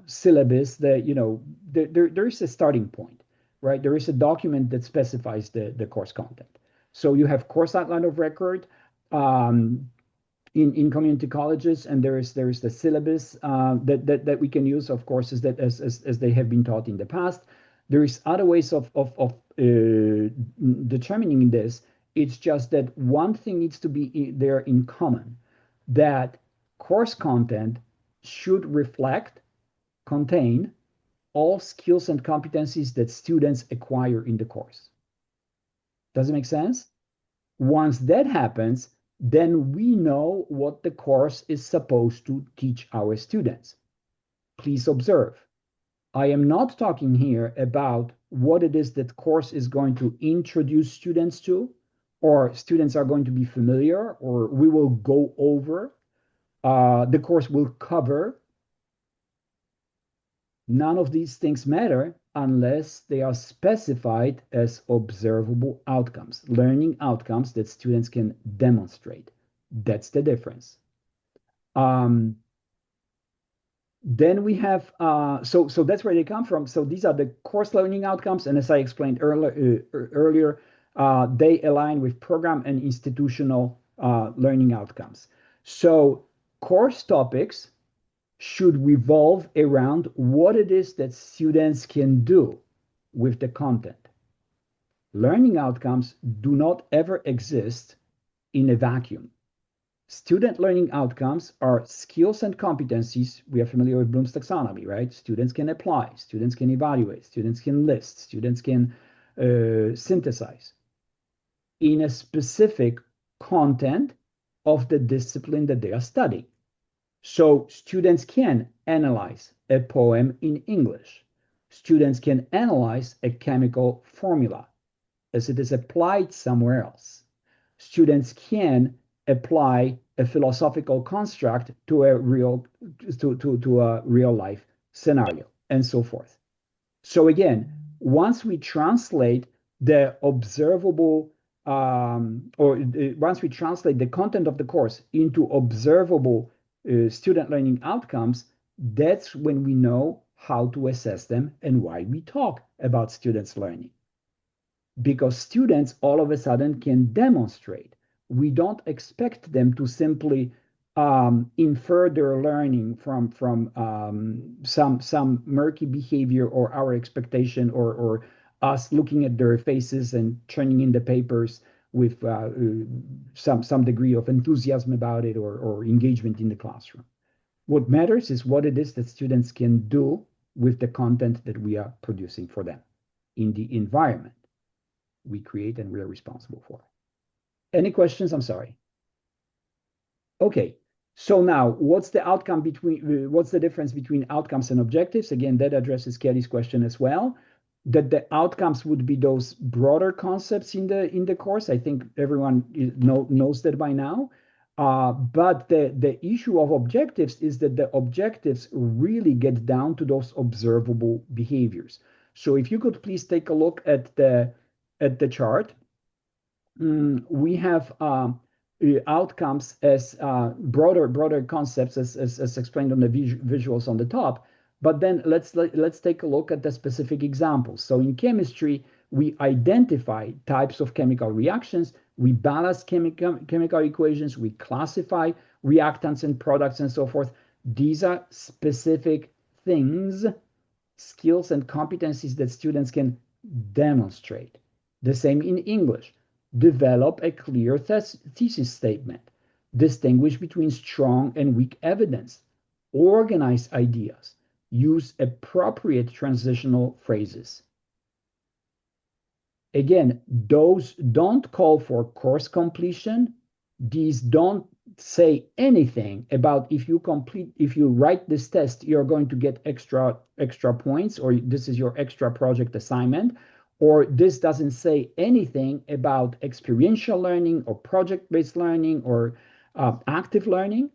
syllabus. There is a starting point, right? There is a document that specifies the course content. So you have course outline of record in community colleges, and there is the syllabus that we can use, of course, as they have been taught in the past. There is other ways of determining this. It's just that one thing needs to be there in common, that course content should contain all skills and competencies that students acquire in the course. Does it make sense? Once that happens, then we know what the course is supposed to teach our students. Please observe, I am not talking here about what it is that course is going to introduce students to, or students are going to be familiar, or we will go over. The course will cover. None of these things matter unless they are specified as observable outcomes, learning outcomes that students can demonstrate. That's the difference. Then we have, so that's where they come from. So these are the course learning outcomes. And as I explained earlier, they align with program and institutional learning outcomes. So course topics should revolve around what it is that students can do with the content. Learning outcomes do not ever exist in a vacuum. Student learning outcomes are skills and competencies. We are familiar with Bloom's taxonomy, right? Students can apply, students can evaluate, students can list, students can synthesize in a specific content of the discipline that they are studying. So students can analyze a poem in English. Students can analyze a chemical formula as it is applied somewhere else. Students can apply a philosophical construct to a real life scenario, and so forth. So again, once we translate the observable once we translate the content of the course into observable student learning outcomes, that's when we know how to assess them and why we talk about students learning. Because students all of a sudden can demonstrate. We don't expect them to simply infer their learning from some murky behavior or our expectation or us looking at their faces and turning in the papers with some degree of enthusiasm about it or engagement in the classroom. What matters is what it is that students can do with the content that we are producing for them in the environment we create and we are responsible for. Any questions? I'm sorry. Okay, so now what's the outcome between, what's the difference between outcomes and objectives? Again, that addresses Kelly's question as well, that the outcomes would be those broader concepts in the course. I think everyone knows that by now. But the issue of objectives is that the objectives really get down to those observable behaviors. So if you could please take a look at the chart. We have outcomes as broader concepts as explained on the visuals on the top. But then let's take a look at the specific examples. So in chemistry, we identify types of chemical reactions, we balance chemical equations, we classify reactants and products and so forth. These are specific things, skills and competencies that students can demonstrate. The same in English. Develop a clear thesis statement. Distinguish between strong and weak evidence. Organize ideas. Use appropriate transitional phrases. Again, those don't call for course completion. These don't say anything about if you write this test, you're going to get extra points, or this is your extra project assignment, or this doesn't say anything about experiential learning or project-based learning or active learning.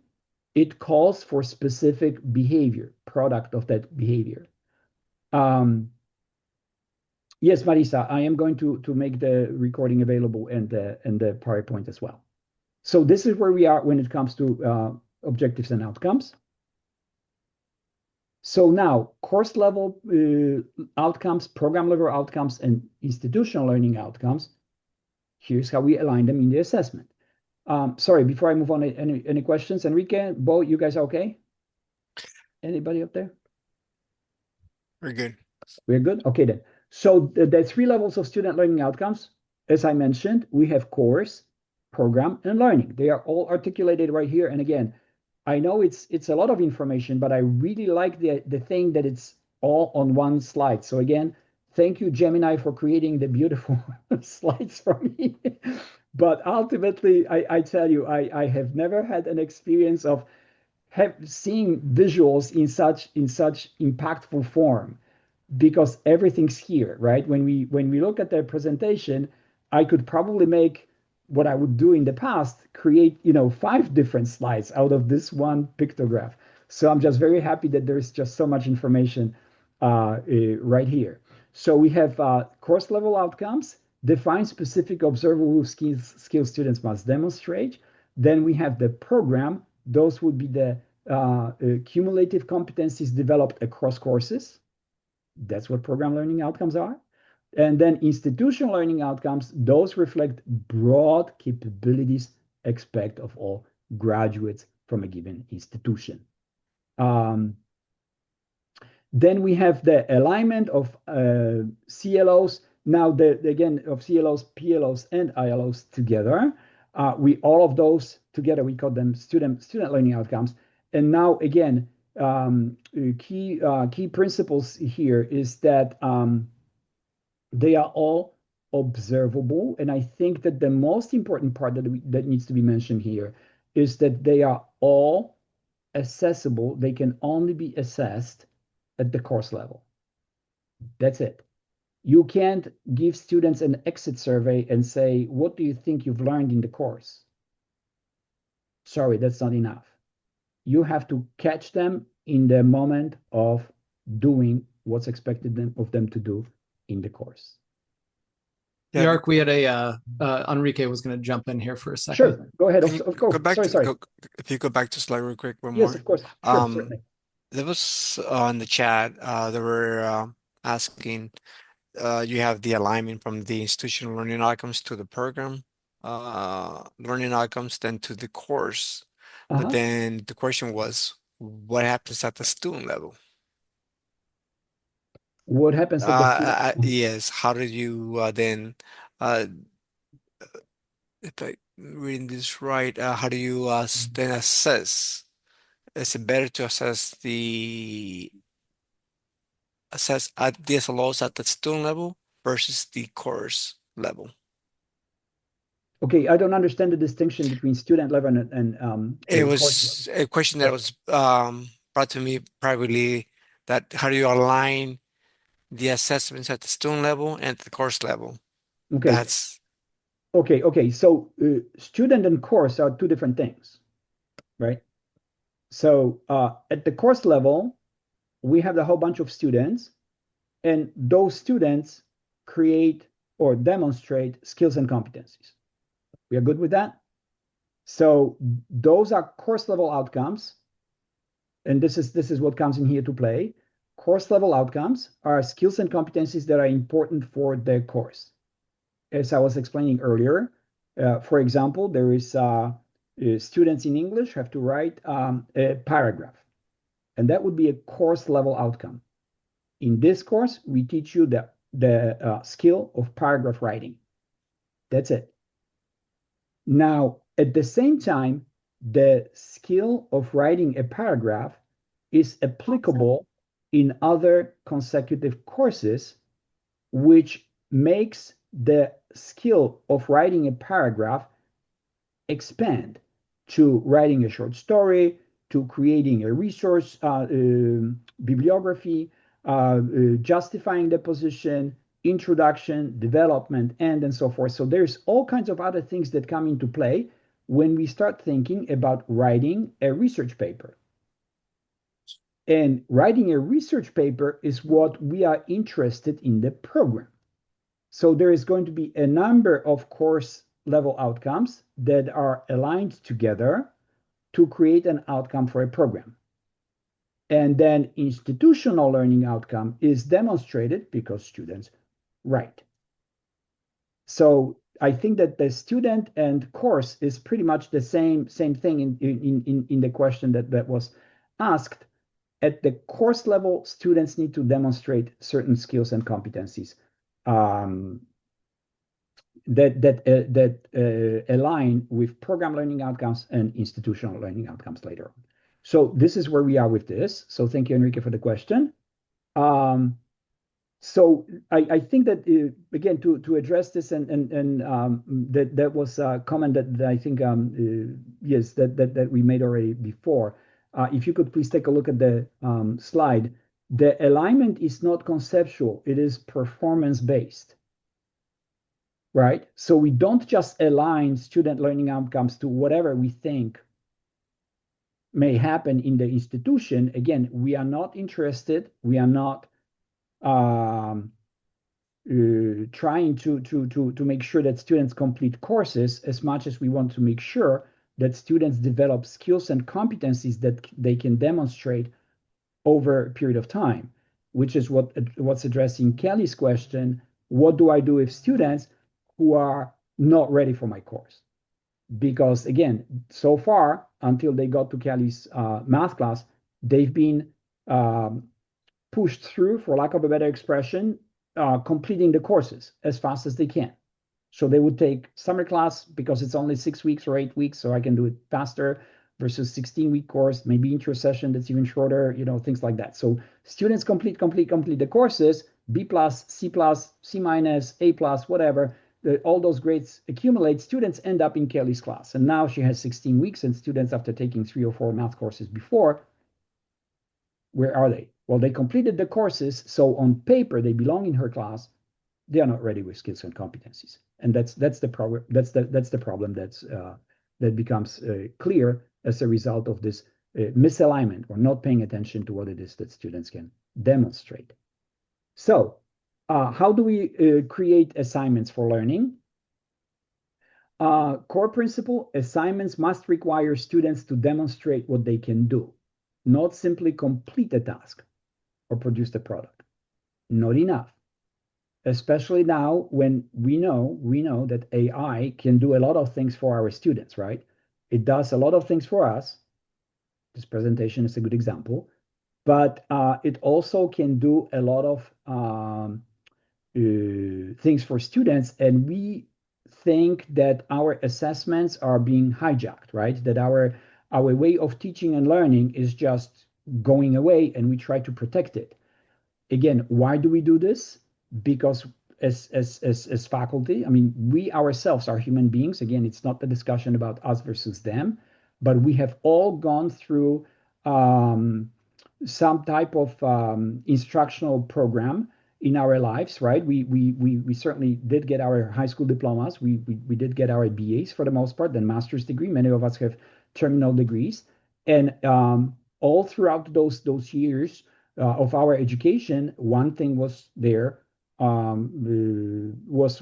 It calls for specific behavior, product of that behavior. Yes, Marisa, I am going to make the recording available and the PowerPoint as well. So this is where we are when it comes to objectives and outcomes. So now course level outcomes, program level outcomes, and institutional learning outcomes. Here's how we align them in the assessment. Sorry, before I move on, any questions? Enrique, Bo, you guys are okay? Anybody up there?
We're good.
We're good? Okay then. So the three levels of student learning outcomes, as I mentioned, we have course, program, and learning. They are all articulated right here. And again, I know it's a lot of information, but I really like the thing that it's all on one slide. So again, thank you, Gemini, for creating the beautiful slides for me. But ultimately, I tell you, I have never had an experience of seeing visuals in such impactful form. because everything's here, right? When we look at the presentation, I could probably make what I would do in the past, create 5 different slides out of this one pictograph. So I'm just very happy that there's just so much information right here. So we have course level outcomes, define specific observable skills students must demonstrate. Then we have the program. Those would be the cumulative competencies developed across courses. That's what program learning outcomes are. And then institutional learning outcomes, those reflect broad capabilities expect of all graduates from a given institution. Then we have the alignment of CLOs. Now, again, of CLOs, PLOs, and ILOs together. All of those together, we call them student learning outcomes. And now, again, key principles here is that they are all observable. And I think that the most important part that needs to be mentioned here is that they are all accessible. They can only be assessed at the course level. That's it. You can't give students an exit survey and say, what do you think you've learned in the course? Sorry, that's not enough. You have to catch them in the moment of doing what's expected of them to do in the course.
Yeah. Jarek, we had Enrique was going to jump in here for a second.
Sure, go ahead. Of course.
If you go back to slide real quick, one
yes,
more.
Of course. Sure, certainly.
There was on the chat, they were asking, you have the alignment from the institutional learning outcomes to the program learning outcomes, then to the course. But then the question was, what happens at the student level?
What happens at the student level?
Yes, how do you then, if I'm reading this right, how do you then assess? Is it better to assess at the SLOs at the student level versus the course level?
Okay, I don't understand the distinction between student level and
it was a question that was brought to me privately, that how do you align the assessments at the student level and the course level?
Okay.
That's
okay. So student and course are 2 different things, right? So at the course level, we have a whole bunch of students, and those students create or demonstrate skills and competencies. We are good with that? So those are course level outcomes. And this is what comes in here to play. Course level outcomes are skills and competencies that are important for the course. As I was explaining earlier, for example, there is students in English have to write a paragraph. And that would be a course level outcome. In this course, we teach you the skill of paragraph writing. That's it. Now, at the same time, the skill of writing a paragraph is applicable in other consecutive courses, which makes the skill of writing a paragraph expand to writing a short story, to creating a resource bibliography, justifying the position, introduction, development, and so forth. So there's all kinds of other things that come into play when we start thinking about writing a research paper. And writing a research paper is what we are interested in the program. So there is going to be a number of course level outcomes that are aligned together to create an outcome for a program. And then institutional learning outcome is demonstrated because students write. So I think that the student and course is pretty much the same thing in the question that was asked. At the course level, students need to demonstrate certain skills and competencies that align with program learning outcomes and institutional learning outcomes later on. So this is where we are with this. So thank you, Enrique, for the question. So I think that again, to address this and that was a comment that I think yes, that we made already before. If you could please take a look at the slide, the alignment is not conceptual, it is performance-based, right? So we don't just align student learning outcomes to whatever we think may happen in the institution. Again, we are not interested, we are not trying to make sure that students complete courses as much as we want to make sure that students develop skills and competencies that they can demonstrate over a period of time, which is what's addressing Kelly's question. What do I do with students who are not ready for my course? Because again, so far, until they got to Kelly's math class, they've been pushed through, for lack of a better expression, completing the courses as fast as they can. So they would take summer class because it's only 6 weeks or 8 weeks, so I can do it faster, versus 16-week course, maybe inter-session that's even shorter, things like that. So students complete the courses, B+, C+, C-, A+, whatever, all those grades accumulate, students end up in Kelly's class. And now she has 16 weeks, and students, after taking 3 or 4 math courses before, where are they? Well, they completed the courses, so on paper, they belong in her class. They are not ready with skills and competencies. And that's the problem. That's the problem that becomes clear as a result of this misalignment or not paying attention to what it is that students can demonstrate. So how do we create assignments for learning? Core principle: assignments must require students to demonstrate what they can do, not simply complete a task or produce the product. Not enough. Especially now when we know that AI can do a lot of things for our students, right? It does a lot of things for us. This presentation is a good example, but it also can do a lot of things for students, and we think that our assessments are being hijacked, right? That our way of teaching and learning is just going away, and we try to protect it. Again, why do we do this? Because as faculty, I mean, we ourselves are human beings. Again, it's not the discussion about us versus them, but we have all gone through some type of instructional program in our lives, right? We certainly did get our high school diplomas. We did get our BAs for the most part, then master's degree. Many of us have terminal degrees, and all throughout those years of our education, one thing was there was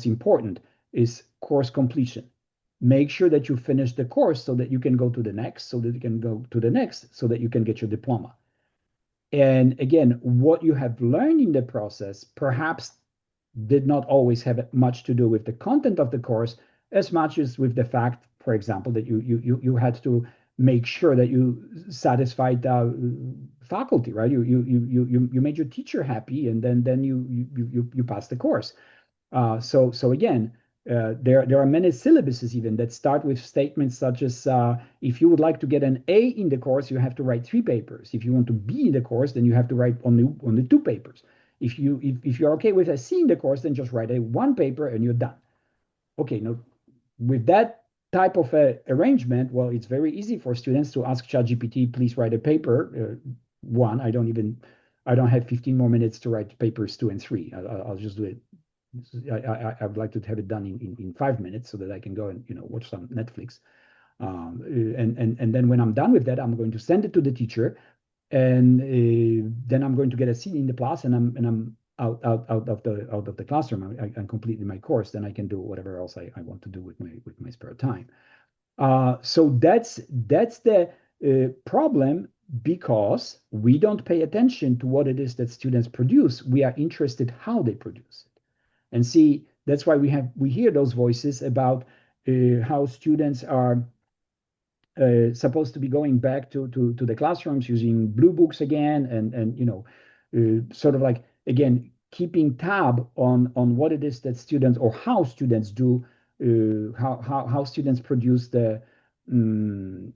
important, is course completion. Make sure that you finish the course so that you can go to the next, so that you can go to the next, so that you can get your diploma. And again, what you have learned in the process perhaps did not always have much to do with the content of the course as much as with the fact, for example, that you had to make sure that you satisfied faculty, right? You made your teacher happy, and then you passed the course. So again, there are many syllabuses even that start with statements such as, if you would like to get an A in the course, you have to write 3 papers. If you want to be in the course, then you have to write only 2 papers. If you're okay with a C in the course, then just write 1 paper and you're done. Okay, now with that type of arrangement, well, it's very easy for students to ask ChatGPT, please write a paper. I don't have 15 more minutes to write papers 2 and 3. I'll just do it. I would like to have it done in 5 minutes so that I can go and watch some Netflix. And then when I'm done with that, I'm going to send it to the teacher, and then I'm going to get a C in the class, and I'm out of the classroom. I'm completing my course. Then I can do whatever else I want to do with my spare time. So that's the problem, because we don't pay attention to what it is that students produce. We are interested how they produce it. And see, that's why we hear those voices about how students are supposed to be going back to the classrooms using blue books again, and sort of like, again, keeping tab on what it is that students, or how students do, how students produce the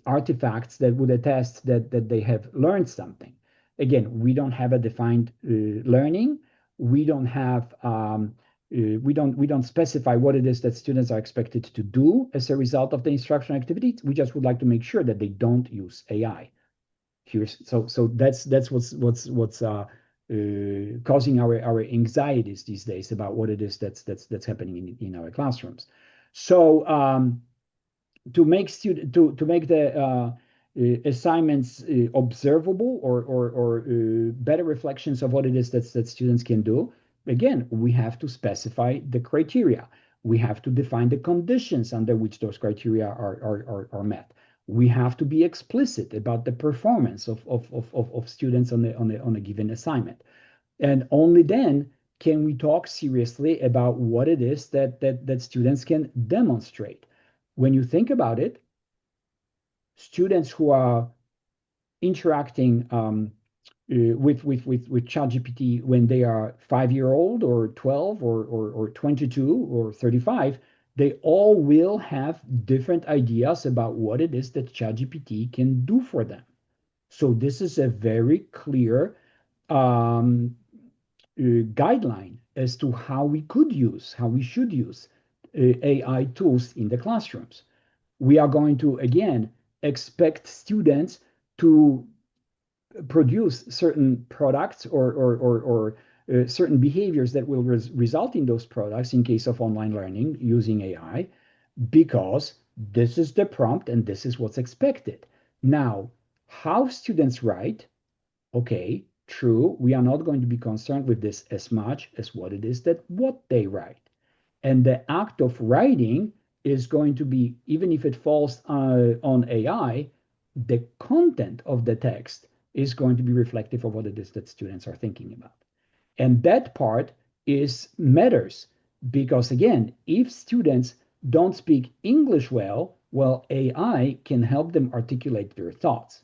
artifacts that would attest that they have learned something. Again, we don't have a defined learning. We don't have we don't specify what it is that students are expected to do as a result of the instructional activity. We just would like to make sure that they don't use AI. So that's what's causing our anxieties these days about what it is that's happening in our classrooms. So to make the assignments observable or better reflections of what it is that students can do, again, we have to specify the criteria. We have to define the conditions under which those criteria are met. We have to be explicit about the performance of students on a given assignment. And only then can we talk seriously about what it is that students can demonstrate. When you think about it, students who are interacting with ChatGPT when they are 5-year-old or 12 or 22 or 35, they all will have different ideas about what it is that ChatGPT can do for them. So this is a very clear guideline as to how we should use AI tools in the classrooms. We are going to, again, expect students to produce certain products or certain behaviors that will result in those products in case of online learning using AI, because this is the prompt and this is what's expected. Now, how students write, okay, true, we are not going to be concerned with this as much as what it is that what they write. And the act of writing is going to be, even if it falls on AI, the content of the text is going to be reflective of what it is that students are thinking about. And that part matters because, again, if students don't speak English well, AI can help them articulate their thoughts.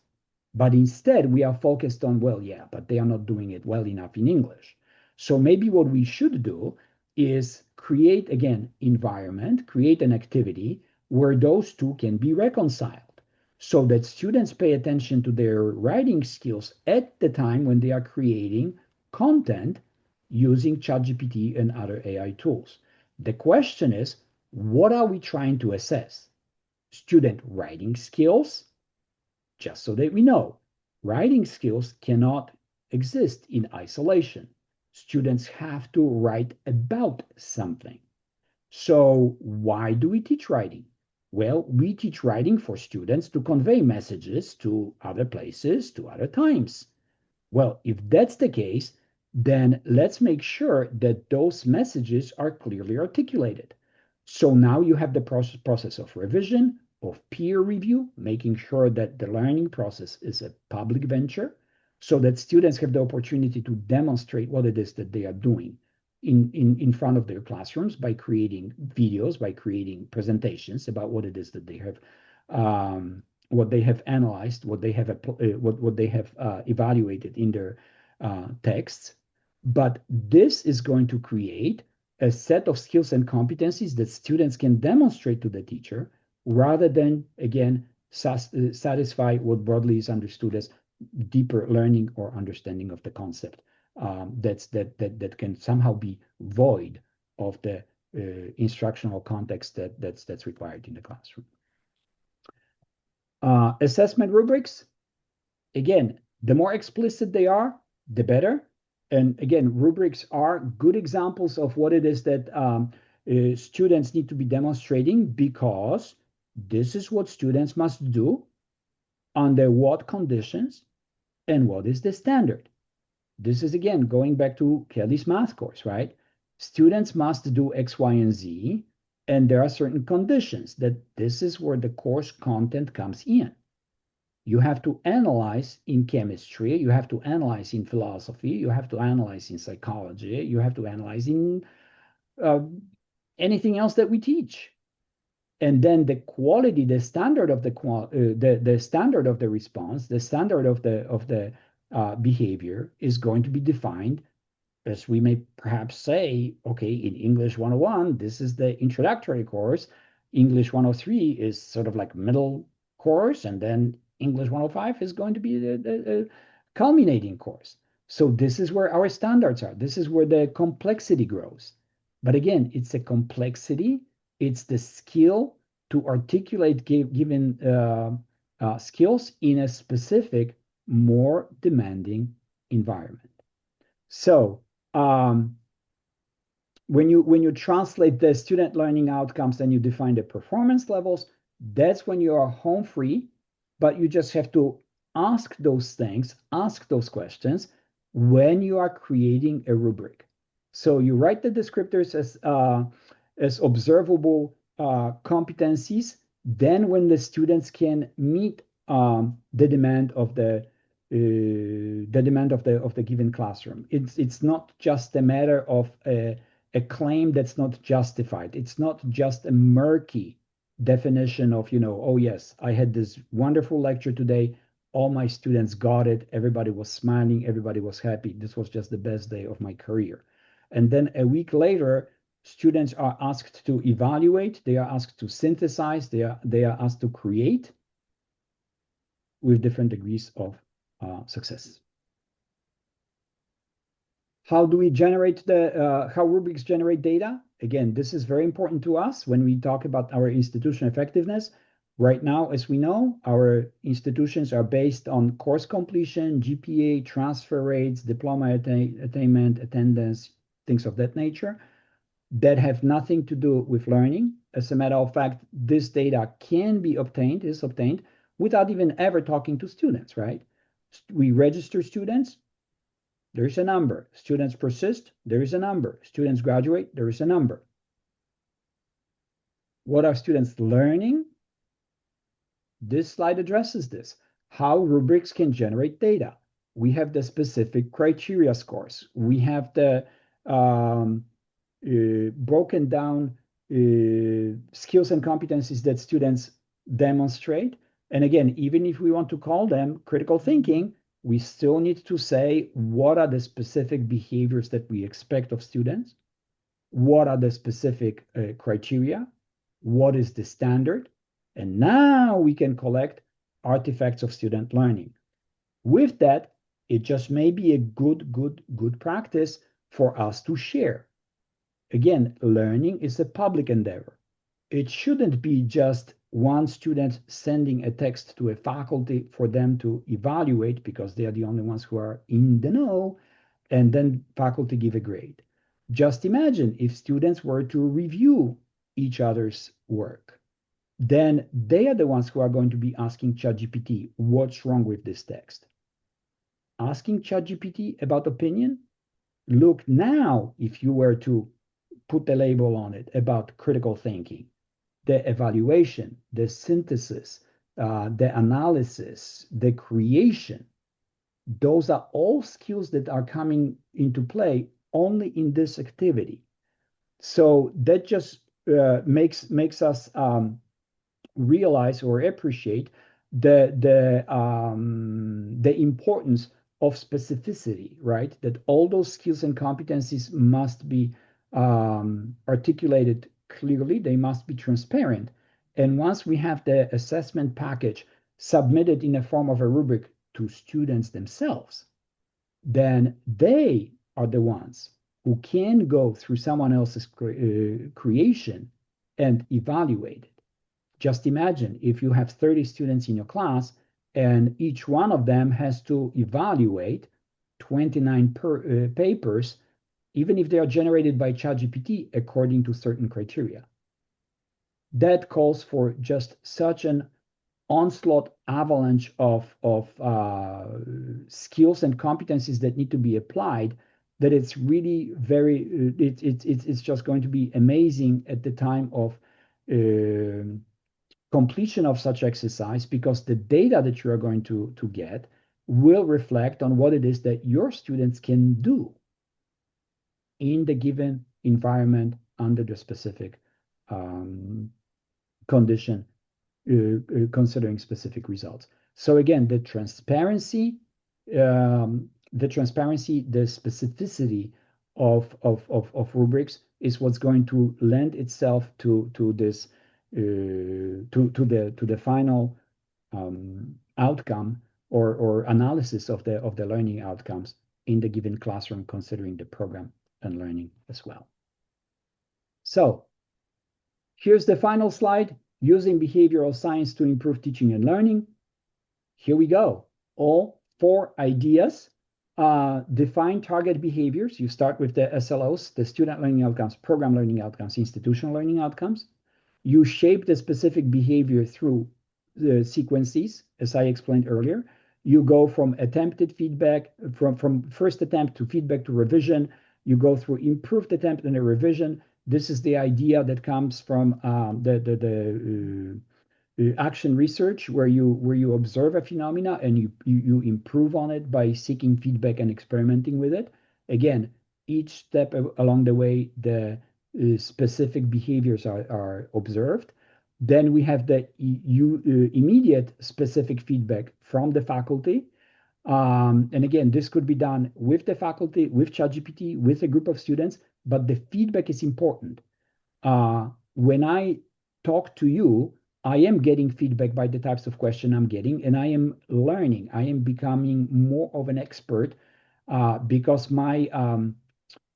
But instead, we are focused on, well, yeah, but they are not doing it well enough in English. So maybe what we should do is create, again, create an activity where those two can be reconciled so that students pay attention to their writing skills at the time when they are creating content using ChatGPT and other AI tools. The question is, what are we trying to assess? Student writing skills? Just so that we know, writing skills cannot exist in isolation. Students have to write about something. So why do we teach writing? Well, we teach writing for students to convey messages to other places, to other times. Well, if that's the case, then let's make sure that those messages are clearly articulated. So now you have the process of revision, of peer review, making sure that the learning process is a public venture so that students have the opportunity to demonstrate what it is that they are doing in front of their classrooms by creating videos, by creating presentations about what it is that they have what they have analyzed, what they have evaluated in their texts. But this is going to create a set of skills and competencies that students can demonstrate to the teacher rather than, again, satisfy what broadly is understood as deeper learning or understanding of the concept that can somehow be void of the instructional context that's required in the classroom. Assessment rubrics, again, the more explicit they are, the better. And again, rubrics are good examples of what it is that students need to be demonstrating, because this is what students must do under what conditions and what is the standard. This is, again, going back to Kelly's math course, right? Students must do X, Y, and Z, and there are certain conditions that this is where the course content comes in. You have to analyze in chemistry, you have to analyze in philosophy, you have to analyze in psychology, you have to analyze in anything else that we teach. And then the quality, the standard of the standard of the response, the standard of the behavior is going to be defined, as we may perhaps say, okay, in English 101, this is the introductory course. English 103 is sort of like middle course, and then English 105 is going to be the culminating course. So this is where our standards are. This is where the complexity grows. But again, it's a complexity. It's the skill to articulate given skills in a specific more demanding environment. So when you translate the student learning outcomes and you define the performance levels, that's when you are home free, but you just have to ask those things, ask those questions when you are creating a rubric. So you write the descriptors as observable competencies. Then when the students can meet the demand of the given classroom, it's not just a matter of a claim that's not justified. It's not just a murky definition of, oh yes, I had this wonderful lecture today. All my students got it. Everybody was smiling. Everybody was happy. This was just the best day of my career. And then a week later, students are asked to evaluate. They are asked to synthesize. They are asked to create with different degrees of success. How do we generate how rubrics generate data? Again, this is very important to us when we talk about our institution effectiveness. Right now, as we know, our institutions are based on course completion, GPA, transfer rates, diploma attainment, attendance, things of that nature that have nothing to do with learning. As a matter of fact, this data can be obtained, is obtained, without even ever talking to students, right? We register students, there is a number. Students persist, there is a number. Students graduate, there is a number. What are students learning? This slide addresses this. How rubrics can generate data. We have the specific criteria scores. We have the broken down skills and competencies that students demonstrate. And again, even if we want to call them critical thinking, we still need to say what are the specific behaviors that we expect of students, what are the specific criteria, what is the standard, and now we can collect artifacts of student learning. With that, it just may be a good practice for us to share. Again, learning is a public endeavor. It shouldn't be just one student sending a text to a faculty for them to evaluate because they are the only ones who are in the know, and then faculty give a grade. Just imagine if students were to review each other's work. Then they are the ones who are going to be asking ChatGPT, what's wrong with this text? Asking ChatGPT about opinion? Look now, if you were to put the label on it about critical thinking, the evaluation, the synthesis, the analysis, the creation, those are all skills that are coming into play only in this activity. So that just makes us realize or appreciate the importance of specificity, right? That all those skills and competencies must be articulated clearly, they must be transparent. And once we have the assessment package submitted in the form of a rubric to students themselves, then they are the ones who can go through someone else's creation and evaluate it. Just imagine if you have 30 students in your class and each one of them has to evaluate 29 papers, even if they are generated by ChatGPT according to certain criteria. That calls for just such an onslaught avalanche of skills and competencies that need to be applied that it's really very, it's just going to be amazing at the time of completion of such exercise, because the data that you are going to get will reflect on what it is that your students can do in the given environment under the specific condition, considering specific results. So again, the transparency, the specificity of rubrics is what's going to lend itself to this to the final outcome or analysis of the learning outcomes in the given classroom, considering the program and learning as well. So here's the final slide, using behavioral science to improve teaching and learning. Here we go. All 4 ideas. Define target behaviors. You start with the SLOs, the student learning outcomes, program learning outcomes, institutional learning outcomes. You shape the specific behavior through the sequences, as I explained earlier. You go from attempted feedback, from first attempt to feedback to revision. You go through improved attempt and a revision. This is the idea that comes from the action research, where you observe a phenomena and you improve on it by seeking feedback and experimenting with it. Again, each step along the way, the specific behaviors are observed. Then we have the immediate specific feedback from the faculty. And again, this could be done with the faculty, with ChatGPT, with a group of students, but the feedback is important. When I talk to you, I am getting feedback by the types of question I'm getting, and I am learning. I am becoming more of an expert because my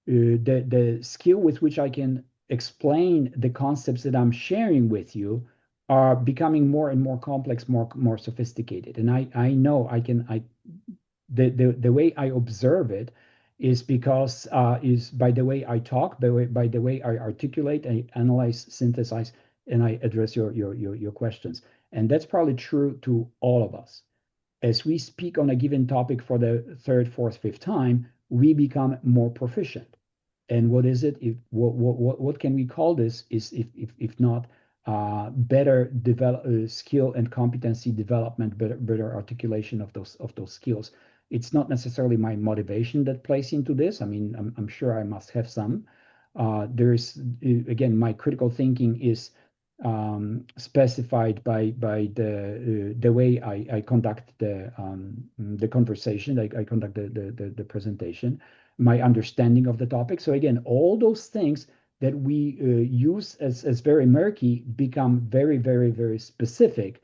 the skill with which I can explain the concepts that I'm sharing with you are becoming more and more complex, more sophisticated. And I know the way I observe it is because is by the way I talk, by the way I articulate, I analyze, synthesize, and I address your questions. And that's probably true to all of us. As we speak on a given topic for the third, fourth, fifth time, we become more proficient. And what is it? What can we call this? Is if not better skill and competency development, better articulation of those skills. It's not necessarily my motivation that plays into this. I mean, I'm sure I must have some. There's again, my critical thinking is specified by the way I conduct the conversation, I conduct the presentation, my understanding of the topic. So again, all those things that we use as very murky become very, very, very specific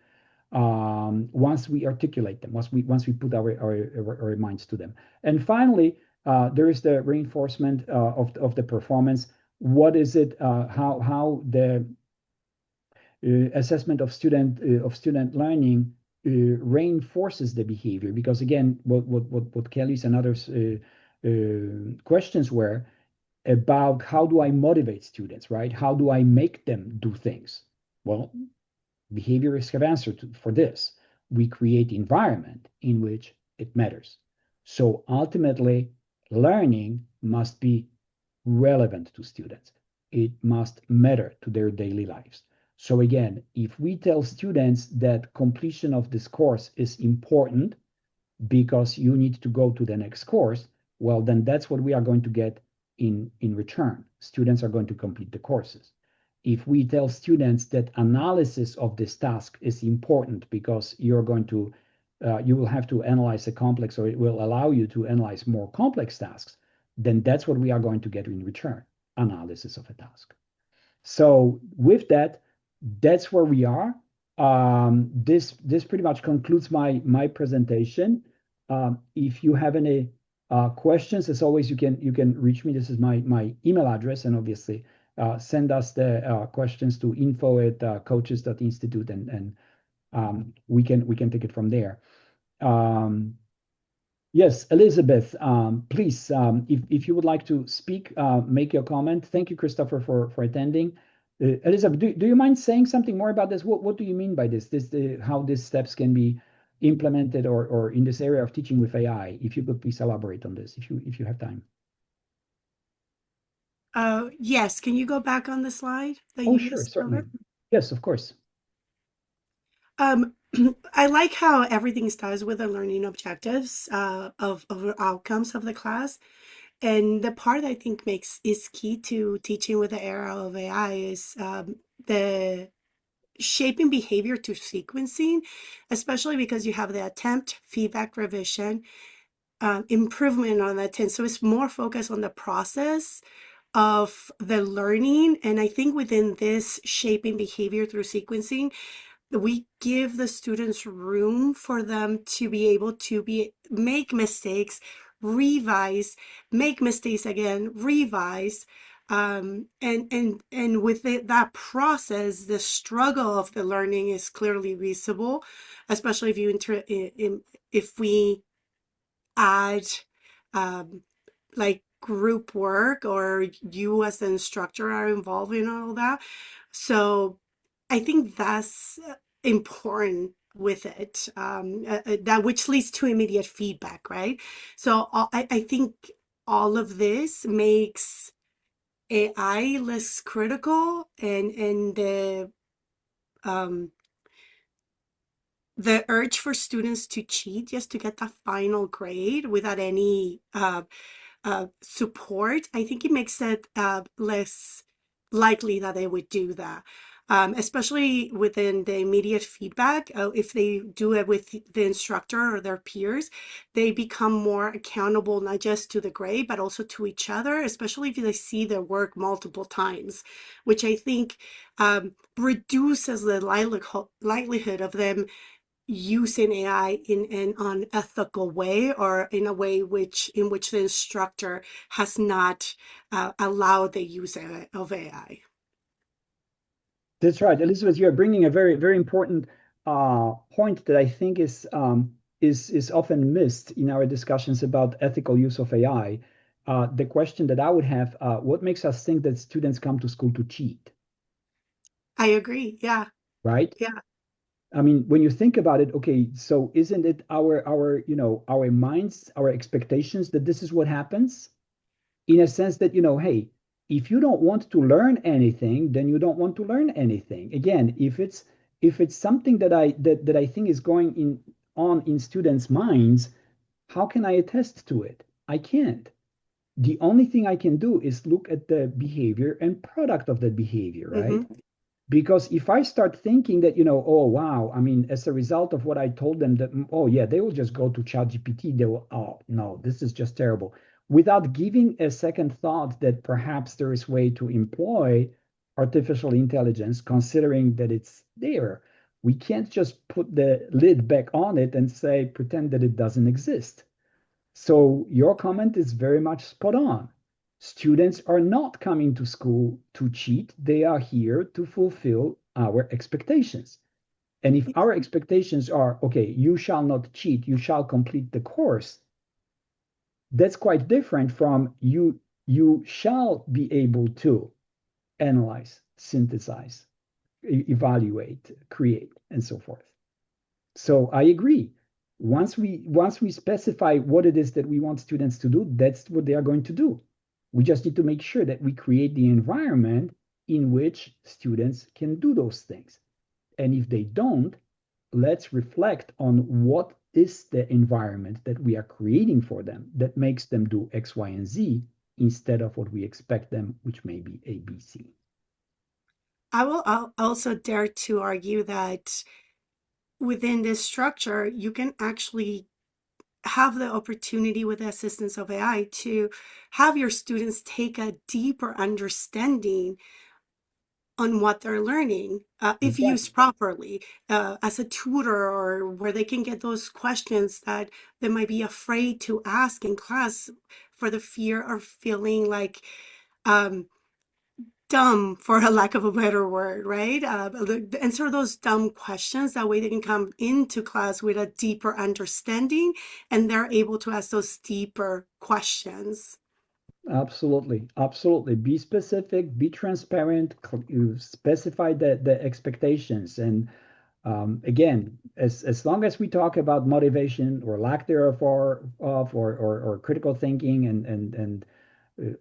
once we articulate them, once we put our minds to them. And finally, there is the reinforcement of the performance. What is it? How the assessment of student learning reinforces the behavior? Because again, what Kelly's and others questions were about, how do I motivate students, right? How do I make them do things? Well, behaviorists have answered for this. We create environment in which it matters. So ultimately, learning must be relevant to students. It must matter to their daily lives. So again, if we tell students that completion of this course is important because you need to go to the next course, well, then that's what we are going to get in return. Students are going to complete the courses. If we tell students that analysis of this task is important because you're going to, you will have to analyze a complex, or it will allow you to analyze more complex tasks, then that's what we are going to get in return, analysis of a task. So with that, that's where we are. This pretty much concludes my presentation. If you have any questions, as always, you can reach me. This is my email address, and obviously send us the questions to info@coaches.institute, and we can take it from there. Yes, Elizabeth, please, if you would like to speak, make your comment. Thank you, Christopher, for attending. Elizabeth, do you mind saying something more about this? What do you mean by this? How these steps can be implemented or in this area of teaching with AI? If you could please elaborate on this, if you have time.
Yes, can you go back on the slide that
Oh,
you
sure,
just
certainly.
covered?
Yes, of course.
I like how everything starts with the learning objectives of outcomes of the class. And the part I think is key to teaching with the era of AI is the shaping behavior to sequencing, especially because you have the attempt, feedback, revision, improvement on the attempt. So it's more focused on the process of the learning. And I think within this shaping behavior through sequencing, we give the students room for them to be able to make mistakes, revise, make mistakes again, revise, and with that process, the struggle of the learning is clearly visible, especially if we add like group work, or you as the instructor are involved in all that. So I think that's important with it, that which leads to immediate feedback, right? So I think all of this makes AI less critical, and the urge for students to cheat just to get the final grade without any support, I think it makes it less likely that they would do that. Especially within the immediate feedback, if they do it with the instructor or their peers, they become more accountable, not just to the grade, but also to each other, especially if they see their work multiple times, which I think reduces the likelihood of them using AI in an unethical way, or in a way in which the instructor has not allowed the use of AI.
That's right, Elizabeth. You're bringing a very, very important point that I think is often missed in our discussions about ethical use of AI. The question that I would have: what makes us think that students come to school to cheat?
I agree. Yeah.
Right?
Yeah.
I mean, when you think about it, okay, so isn't it our minds, our expectations that this is what happens? In a sense that, hey, if you don't want to learn anything, then you don't want to learn anything. Again, if it's something that I think is going on in students' minds, how can I attest to it? I can't. The only thing I can do is look at the behavior and product of that behavior, right?
Mm-hmm.
Because if I start thinking that, oh, wow, I mean, as a result of what I told them that, oh, yeah, they will just go to ChatGPT, they will, oh, no, this is just terrible. Without giving a second thought that perhaps there is way to employ artificial intelligence, considering that it's there. We can't just put the lid back on it and say, pretend that it doesn't exist. So your comment is very much spot on. Students are not coming to school to cheat. They are here to fulfill our expectations. And if our expectations are, okay, you shall not cheat, you shall complete the course, that's quite different from you shall be able to analyze, synthesize, evaluate, create, and so forth. So I agree. Once we specify what it is that we want students to do, that's what they are going to do. We just need to make sure that we create the environment in which students can do those things. And if they don't, let's reflect on what is the environment that we are creating for them that makes them do X, Y, and Z instead of what we expect them, which may be A, B, C.
I'll also dare to argue that within this structure, you can actually have the opportunity, with the assistance of AI, to have your students take a deeper understanding on what they're learning, if used properly, as a tutor, or where they can get those questions that they might be afraid to ask in class for the fear of feeling like dumb, for a lack of a better word, right? Answer those dumb questions. That way they can come into class with a deeper understanding, and they're able to ask those deeper questions.
Absolutely, absolutely. Be specific, be transparent, you specify the expectations. And again, as long as we talk about motivation or lack thereof, or critical thinking and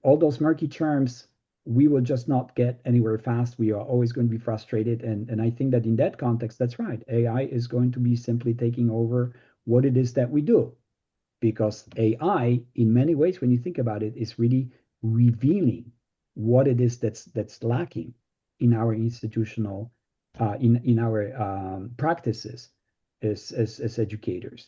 all those murky terms, we will just not get anywhere fast. We are always going to be frustrated. And I think that in that context, that's right. AI is going to be simply taking over what it is that we do. Because AI, in many ways, when you think about it, is really revealing what it is that's lacking in our institutional, in our practices as educators.